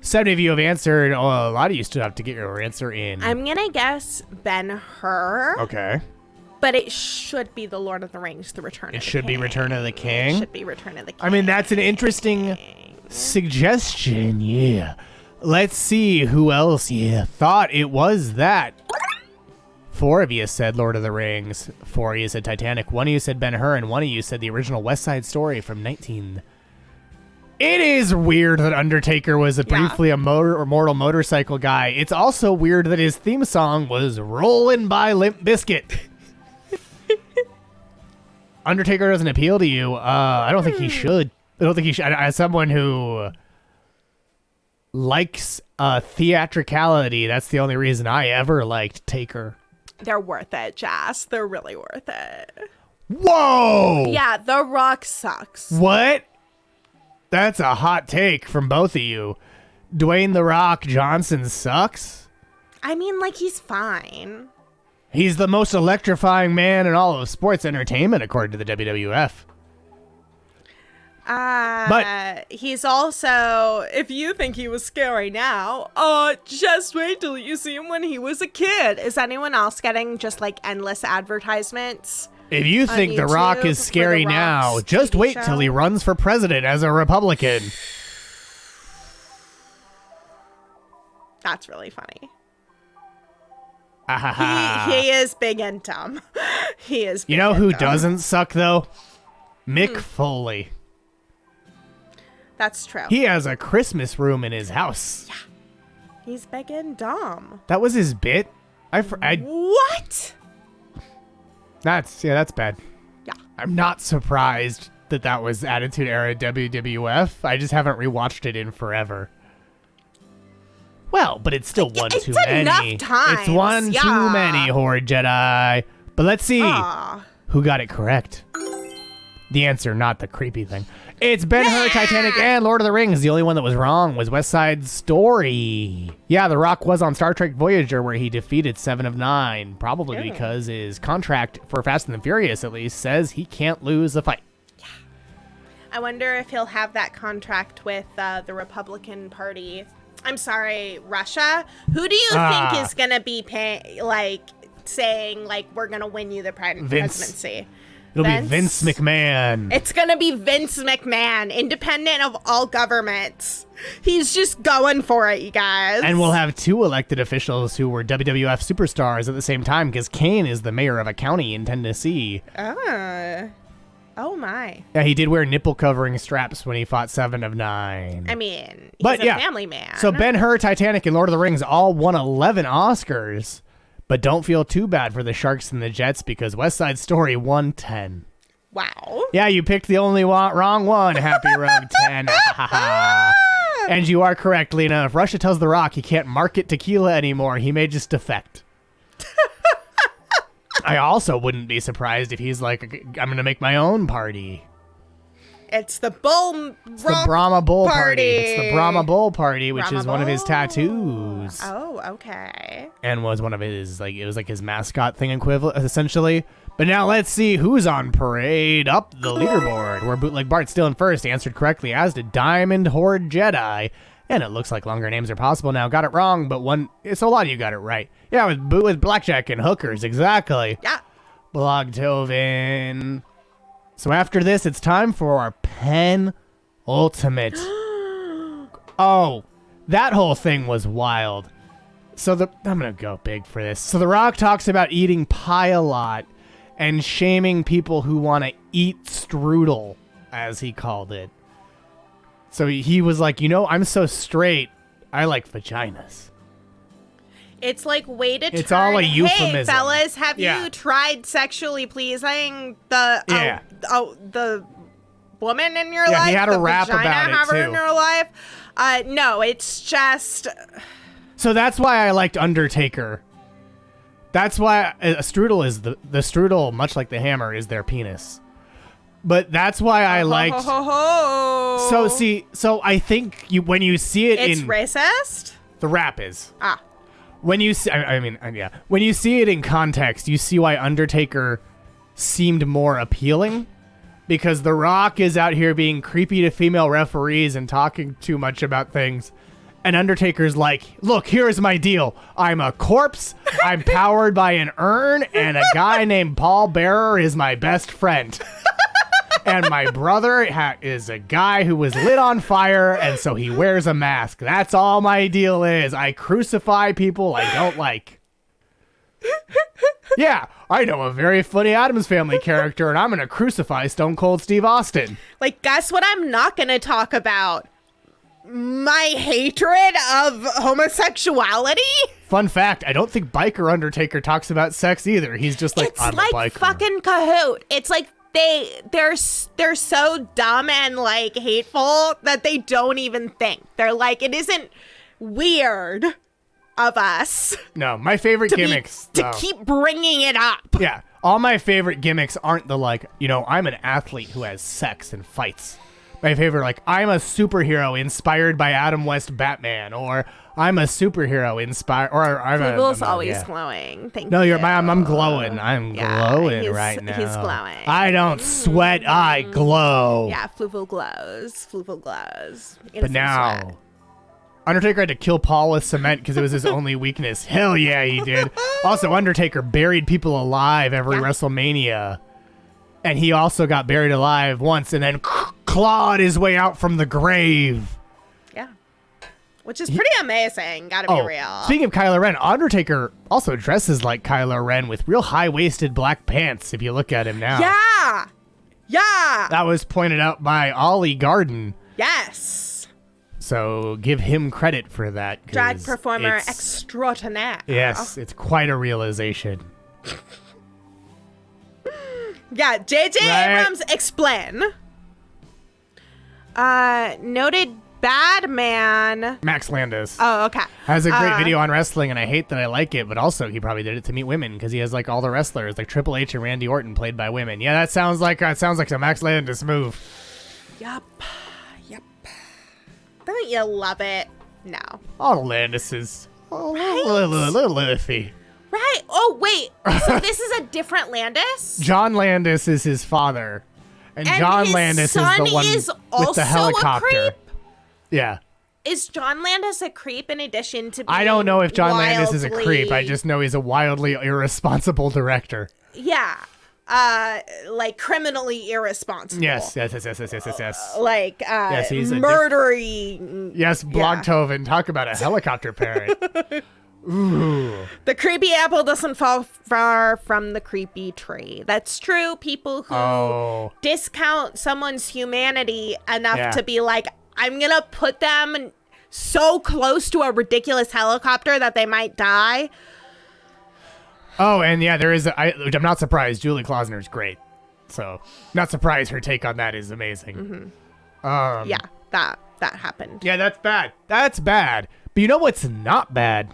70 of you have answered. Oh, a lot of you still have to get your answer in. I'm going to guess Ben-Hur. Okay. But it should be The Lord of the Rings, The Return of the King. It should be Return of the King? It should be Return of the King. I mean, that's an interesting suggestion, yeah. Let's see who else, thought it was that. 4 of you said Lord of the Rings. 4 of you said Titanic. 1 of you said Ben-Hur, and 1 of you said the original West Side Story from 19. It is weird that Undertaker was briefly a mortal motorcycle guy. It's also weird that his theme song was Rollin' by Limp Bizkit. Undertaker doesn't appeal to you. I don't think he should. I don't think he should. As someone who likes theatricality, that's the only reason I ever liked Taker. They're worth it, Jazz. They're really worth it. Whoa! Yeah, The Rock sucks. What? That's a hot take from both of you. Dwayne The Rock Johnson sucks? I mean, like, he's fine. He's the most electrifying man in all of sports entertainment, according to the WWF. But he's also, if you think he was scary now, just wait till you see him when he was a kid. Is anyone else getting just like endless advertisements? If you think The Rock is scary now, just wait till he runs for president as a Republican. That's really funny. Ah. He is big and dumb. He is big You know and who dumb. doesn't suck, though? Mick Foley. That's true. He has a Christmas room in his house. Yeah. He's big and dumb. That was his bit? What? That's bad. Yeah. I'm not surprised that was Attitude Era WWF. I just haven't rewatched it in forever. Well, but it's still one it's too many. enough times. It's one too many, Horde Jedi. But let's see who got it correct. The answer, not the creepy thing. It's Ben-Hur, Titanic, and Lord of the Rings. The only one that was wrong was West Side Story. Yeah, The Rock was on Star Trek Voyager, where he defeated 7 of 9, probably because his contract for Fast and the Furious, at least, says he can't lose a fight. Yeah. I wonder if he'll have that contract with the Republican Party. I'm sorry, Russia. Who do you think is going to be saying, we're going to win you the presidency? It'll be Vince McMahon. It's going to be Vince McMahon, independent of all governments. He's just going for it, you guys. And we'll have 2 elected officials who were WWF superstars at the same time, because Kane is the mayor of a county in Tennessee. Oh my. Yeah, he did wear nipple-covering straps when he fought 7 of 9. I mean, he's a family man. So Ben-Hur, Titanic, and Lord of the Rings all won 11 Oscars. But don't feel too bad for the Sharks and the Jets, because West Side Story won 10. Wow. Yeah, you picked the only wrong one, Happy Rogue 10. And you are correct, Lena. If Russia tells The Rock he can't market tequila anymore, he may just defect. I also wouldn't be surprised if he's like, I'm going to make my own party. It's the Bull It's the Brahma Bull Party. It's the Brahma Bull Party, which Brahma is one of his Bull. tattoos. Oh, okay. And was one of his, like, it was like his mascot thing equivalent, essentially. But now let's see who's on parade up the leaderboard. Where Bootleg Bart still in first, answered correctly, as did Diamond Horde Jedi. And it looks like longer names are possible now. Got it wrong, but it's a lot of you got it right. Yeah, with Blackjack and Hookers, exactly. Yeah. Blogtoven. So after this, it's time for our Pen Ultimate. Oh, that whole thing was wild. So I'm going to go big for this. So The Rock talks about eating pie a lot and shaming people who want to eat strudel, as he called it. So he was like, I'm so straight, I like vaginas. It's like way to It's turn, all a hey, euphemism. fellas, have Yeah. you tried sexually pleasing the woman in your Yeah, life? he had a the rap vagina about it, haver too. in your life? No, it's just... So that's why I liked Undertaker. That's why a strudel is the strudel, much like the hammer, is their penis. But that's why I liked... So I think when you see it it's in... racist? The rap is. Ah. When you see... yeah. When you see it in context, you see why Undertaker seemed more appealing. Because The Rock is out here being creepy to female referees and talking too much about things. And Undertaker's like, look, here's my deal. I'm a corpse, I'm powered by an urn, and a guy named Paul Bearer is my best friend. And my brother is a guy who was lit on fire, and so he wears a mask. That's all my deal is. I crucify people I don't like. Yeah, I know a very funny Addams Family character, and I'm going to crucify Stone Cold Steve Austin. Like, guess what I'm not going to talk about? My hatred of homosexuality? Fun fact, I don't think Biker Undertaker talks about sex either. He's just like, It's I'm like a biker. fucking Kahoot. It's like they're so dumb and like hateful that they don't even think. They're like, it isn't weird of us No, my favorite gimmicks. to though. keep bringing it up. Yeah, all my favorite gimmicks aren't the like, I'm an athlete who has sex and fights. My favorite, like, I'm a superhero inspired by Adam West Batman, or I'm a superhero inspired, or I'm Fluval's a... always yeah. glowing. Thank No, you. I'm glowing. I'm glowing he's- right now. he's glowing. I don't sweat, I glow. Yeah, Fluval glows. Fluval glows. He But doesn't now, sweat. Undertaker had to kill Paul with cement because it was his only weakness. Hell yeah, he did. Also, Undertaker buried people alive every WrestleMania. And he also got buried alive once and then clawed his way out from the grave. Yeah. Which is pretty amazing, gotta be real. Speaking of Kylo Ren, Undertaker also dresses like Kylo Ren with real high-waisted black pants if you look at him now. Yeah! Yeah! That was pointed out by Ollie Garden. Yes! So give him credit for that. 'cause Drag performer it's- extraordinaire. Yes, it's quite a realization. Yeah, J.J. Right. Abrams, explain. Noted bad man. Max Landis Oh, okay. has a great video on wrestling, and I hate that I like it, but also he probably did it to meet women because he has like all the wrestlers, like Triple H and Randy Orton, played by women. Yeah, that sounds like a Max Landis move. Yup. Don't you love it? No. All the Landises. Oh, Right? little iffy. Right? Oh, wait. So this is a different Landis? John Landis is his father, and John his Landis is son the one is with also the a helicopter. creep? Yeah. Is John Landis a creep in addition to being I don't know if John Landis is a wildly- creep. I just know he's a wildly irresponsible director. Yeah. Like criminally irresponsible. Yes. Like, Yes, he's a murdery. Yes, Blogtoven, talk about a helicopter parent. Ooh. The creepy apple doesn't fall far from the creepy tree. That's true. People who discount someone's humanity enough to be like, I'm going to put them so close to a ridiculous helicopter that they might die. Oh, and yeah, there is. I'm not surprised. Julie Klausner's great. So, not surprised her take on that is amazing. Mm-hmm. Yeah, that happened. Yeah, that's bad. That's bad. But you know what's not bad?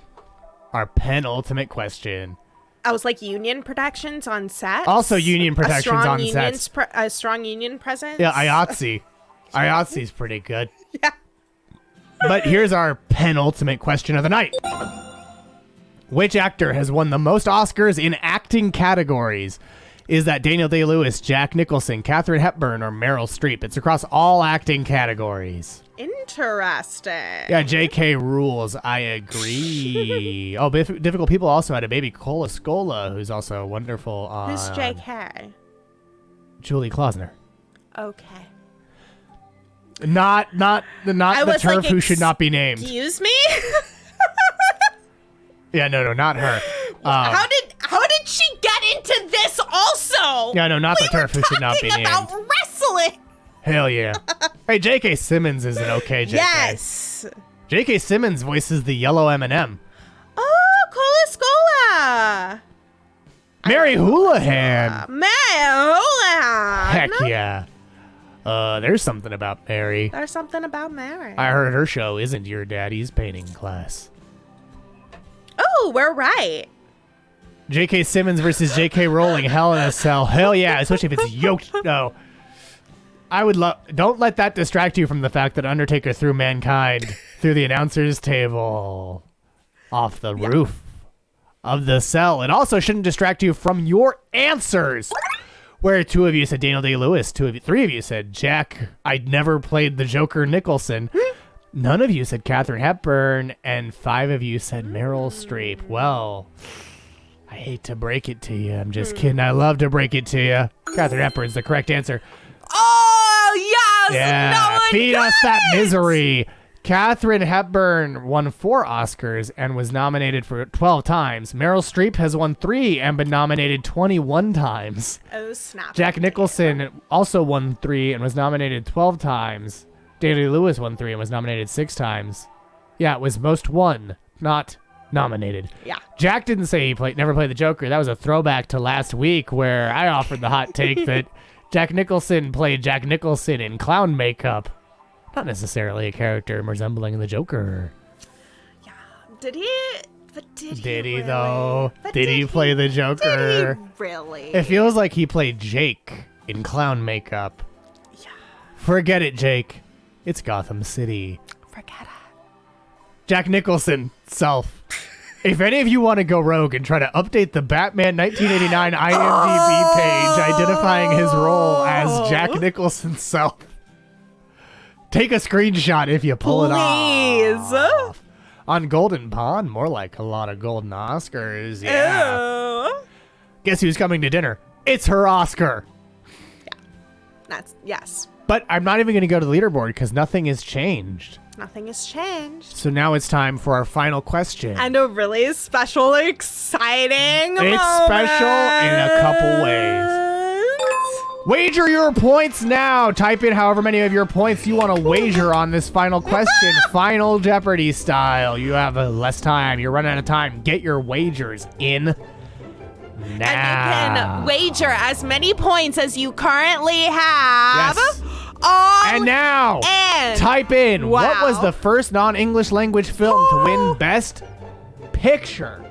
Our penultimate question. I was like union protections on set. Also union protections on sets. A strong union presence. Yeah, IATSE. IATSE's pretty good. Yeah. But here's our penultimate question of the night. Which actor has won the most Oscars in acting categories? Is that Daniel Day-Lewis, Jack Nicholson, Katharine Hepburn, or Meryl Streep? It's across all acting categories. Interesting. Yeah, JK rules. I agree. Oh, Difficult People also had a baby, Cola Scola, who's also wonderful on... Who's JK? Julie Klausner. Okay. Not the turf who should not be named. Excuse me? Yeah, no, not her. How did she get into this also? Yeah, no, not the turf who should not be named. About wrestling. Hell yeah. Hey, J.K. Simmons is an okay J.K. Yes. J.K. Simmons voices the yellow M&M. Oh, Cola Scola. Mary Houlihan. Mary Houlihan. Heck yeah. There's something about Mary. There's something about Mary. I heard her show isn't your daddy's painting class. Oh, we're right. J.K. Simmons versus J.K. Rowling. Hell in a Cell. Hell yeah, especially if it's yoked. No. I would love... Don't let that distract you from the fact that Undertaker threw Mankind through the announcer's table off the roof of the cell. It also shouldn't distract you from your answers, where 2 of you said Daniel Day-Lewis, 3 of you said Jack. I'd never played the Joker Nicholson. None of you said Katharine Hepburn, and 5 of you said Meryl Streep. Well, I hate to break it to you. I'm just kidding. I love to break it to you. Katharine Hepburn's the correct answer. Oh, yes! Yeah, No one feed got us that it! misery. Katharine Hepburn won 4 Oscars and was nominated for 12 times. Meryl Streep has won 3 and been nominated 21 times. Oh, snap. Jack Nicholson also won 3 and was nominated 12 times. Daniel Lewis won 3 and was nominated 6 times. Yeah, it was most won, not nominated. Yeah. Jack didn't say he never played the Joker. That was a throwback to last week where I offered the hot take that Jack Nicholson played Jack Nicholson in clown makeup. Not necessarily a character resembling the Joker. Yeah. Did he? But did he? Did he really? though? But Did he play the Joker? Did he really? It feels like he played Jake in clown makeup. Yeah. Forget it, Jake. It's Gotham City. Forget it. Jack Nicholson, self. If any of you want to go rogue and try to update the Batman 1989 IMDb page identifying his role as Jack Nicholson's self, take a screenshot if you pull it off. On Golden Pond, more like a lot of golden Oscars. Yeah. Ew. Guess who's coming to dinner? It's her Oscar. That's yes. But I'm not even going to go to the leaderboard because nothing has changed. Nothing has changed. So now it's time for our final question. And a really special, exciting It's special in a couple ways. Wager your points now. Type in however many of your points you want to wager on this final question. Final Jeopardy style. You have less time. You're running out of time. Get your wagers in now. And you can wager as many points as you currently have. Yes. On And now, type in what was the first non-English language film to win Best Picture.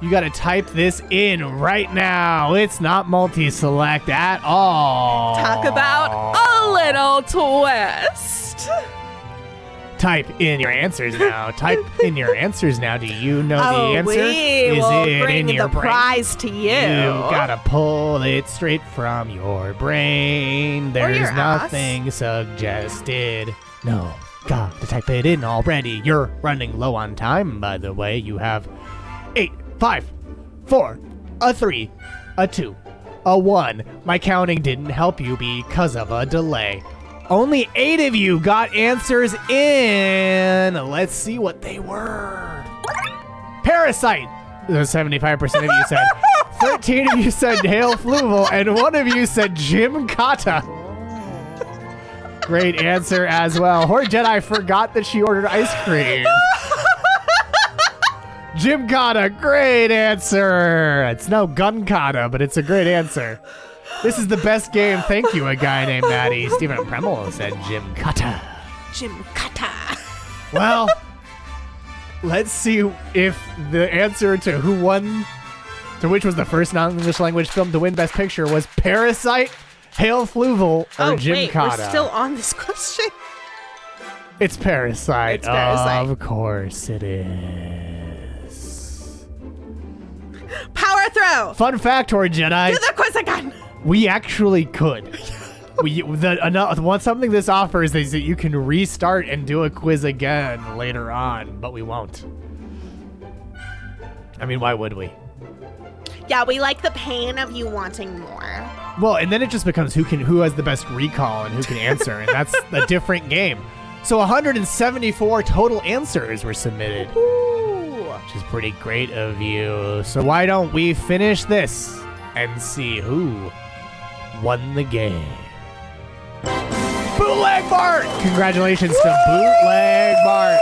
You got to type this in right now. It's not multi-select at all. Talk about a little twist. Type in your answers now. Type in your answers now. Do you know the answer? We will bring in your the brain? prize to you. You gotta pull it straight from your brain. There's your ass. nothing suggested. No, gotta type it in already. You're running low on time, by the way. You have 8, 5, 4, a 3, a 2, a 1. My counting didn't help you because of a delay. Only 8 of you got answers in. Let's see what they were. Parasite. 75% of you said. 13 of you said Hail Fluval, and 1 of you said Jim Kata. Great answer as well. Horde Jedi forgot that she ordered ice cream. Jim Kata, great answer. It's no gun kata, but it's a great answer. This is the best game. Thank you, a guy named Maddie. Stephen Premel said Jim Kata. Jim Kata. Well, let's see if the answer to which was the first non-English language film to win Best Picture was Parasite. Hail Fluval or Jim wait, Cotta? we're still on this question. It's Parasite. It's Parasite. Of course it is. Power throw. Fun fact, or Jedi. Do the quiz again. We actually could. Something this offers is that you can restart and do a quiz again later on, but we won't. I mean, why would we? Yeah, we like the pain of you wanting more. Well, and then it just becomes who has the best recall and who can answer, and that's a different game. So 174 total answers were submitted, which is pretty great of you. So why don't we finish this and see who won the game? Bootleg Bart! Congratulations to Bootleg Bart.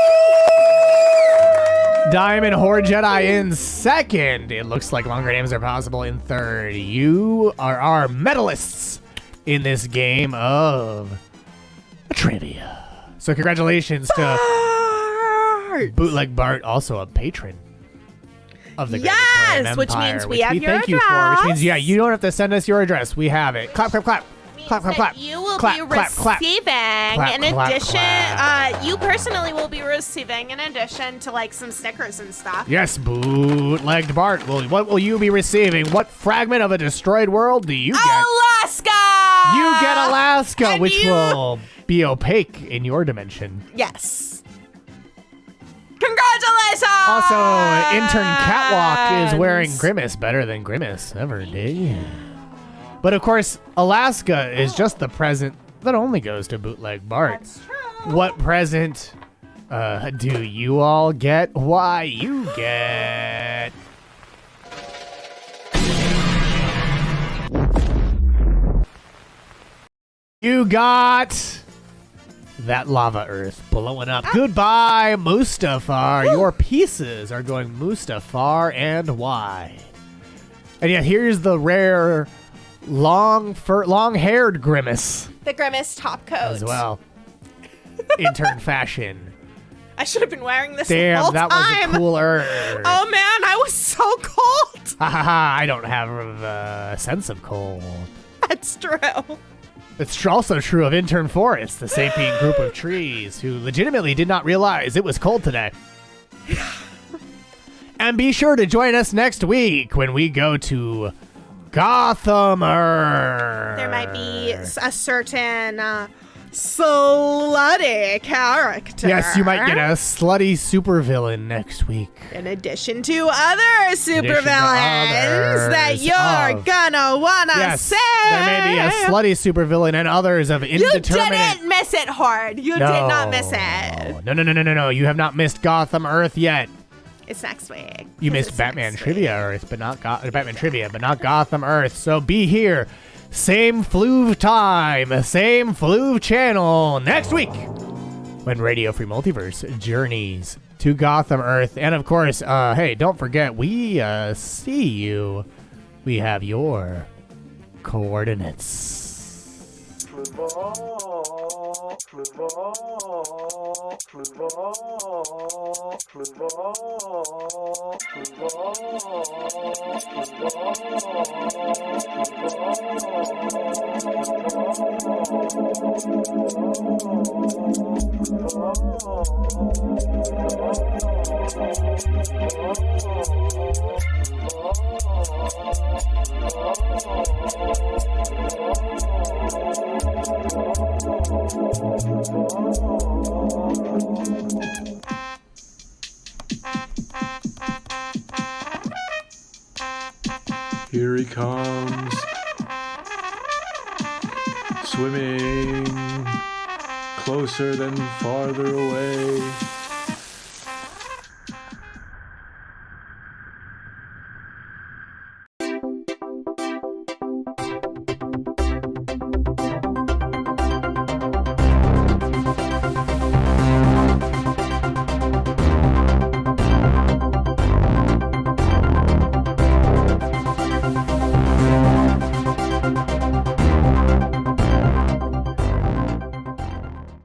Diamond Horde Jedi in second. It looks like longer names are possible in third. You are our medalists in this game of trivia. So congratulations to Bootleg Bart, also a patron of the Grand Aquarium Empire, which means we have your thank you for. Which means, yeah, you don't have to send us your address. We have it. Clap, clap, clap. Clap, clap, clap. You will clap, be clap, clap. receiving, Clap, in clap, addition, clap. you personally will be receiving, in addition to like some stickers and stuff. Yes, Bootlegged Bart. Well, what will you be receiving? What fragment of a destroyed world do you get? Alaska! You get Alaska, And which you- will be opaque in your dimension. Yes. Congratulations! Also, intern Catwalk is wearing Grimace better than Grimace ever did. But of course, Alaska is just the present that only goes to Bootleg Bart. That's true. What present do you all get? Why, you get... You got that lava earth blowing up. Goodbye, Mustafar. Your pieces are going Mustafar and wide. And yeah, here's the rare long-haired Grimace The Grimace top coat. as well. Intern fashion. I should have been wearing this the Damn, whole that time. was a cool earth. Oh man, I was so cold. Ha ha ha, I don't have a sense of cold. That's true. It's also true of Intern Forest, the sapient group of trees who legitimately did not realize it was cold today. And be sure to join us next week when we go to Gotham Earth. There might be a certain slutty character. Yes, you might get a slutty supervillain next week. In addition to other supervillains that others you're of- gonna wanna Yes, say. there may be a slutty supervillain and others of You indeterminate... didn't miss it, Horde. You did not miss it. No. You have not missed Gotham Earth yet. It's next week. You missed It's Batman next Trivia Earth, but not Batman Trivia, but not Gotham Earth. So be here, same Fluve time, same Fluve channel next week when Radio Free Multiverse journeys to Gotham Earth. And of course, hey, don't forget, we see you. We have your coordinates. Here he comes. Swimming closer than farther away.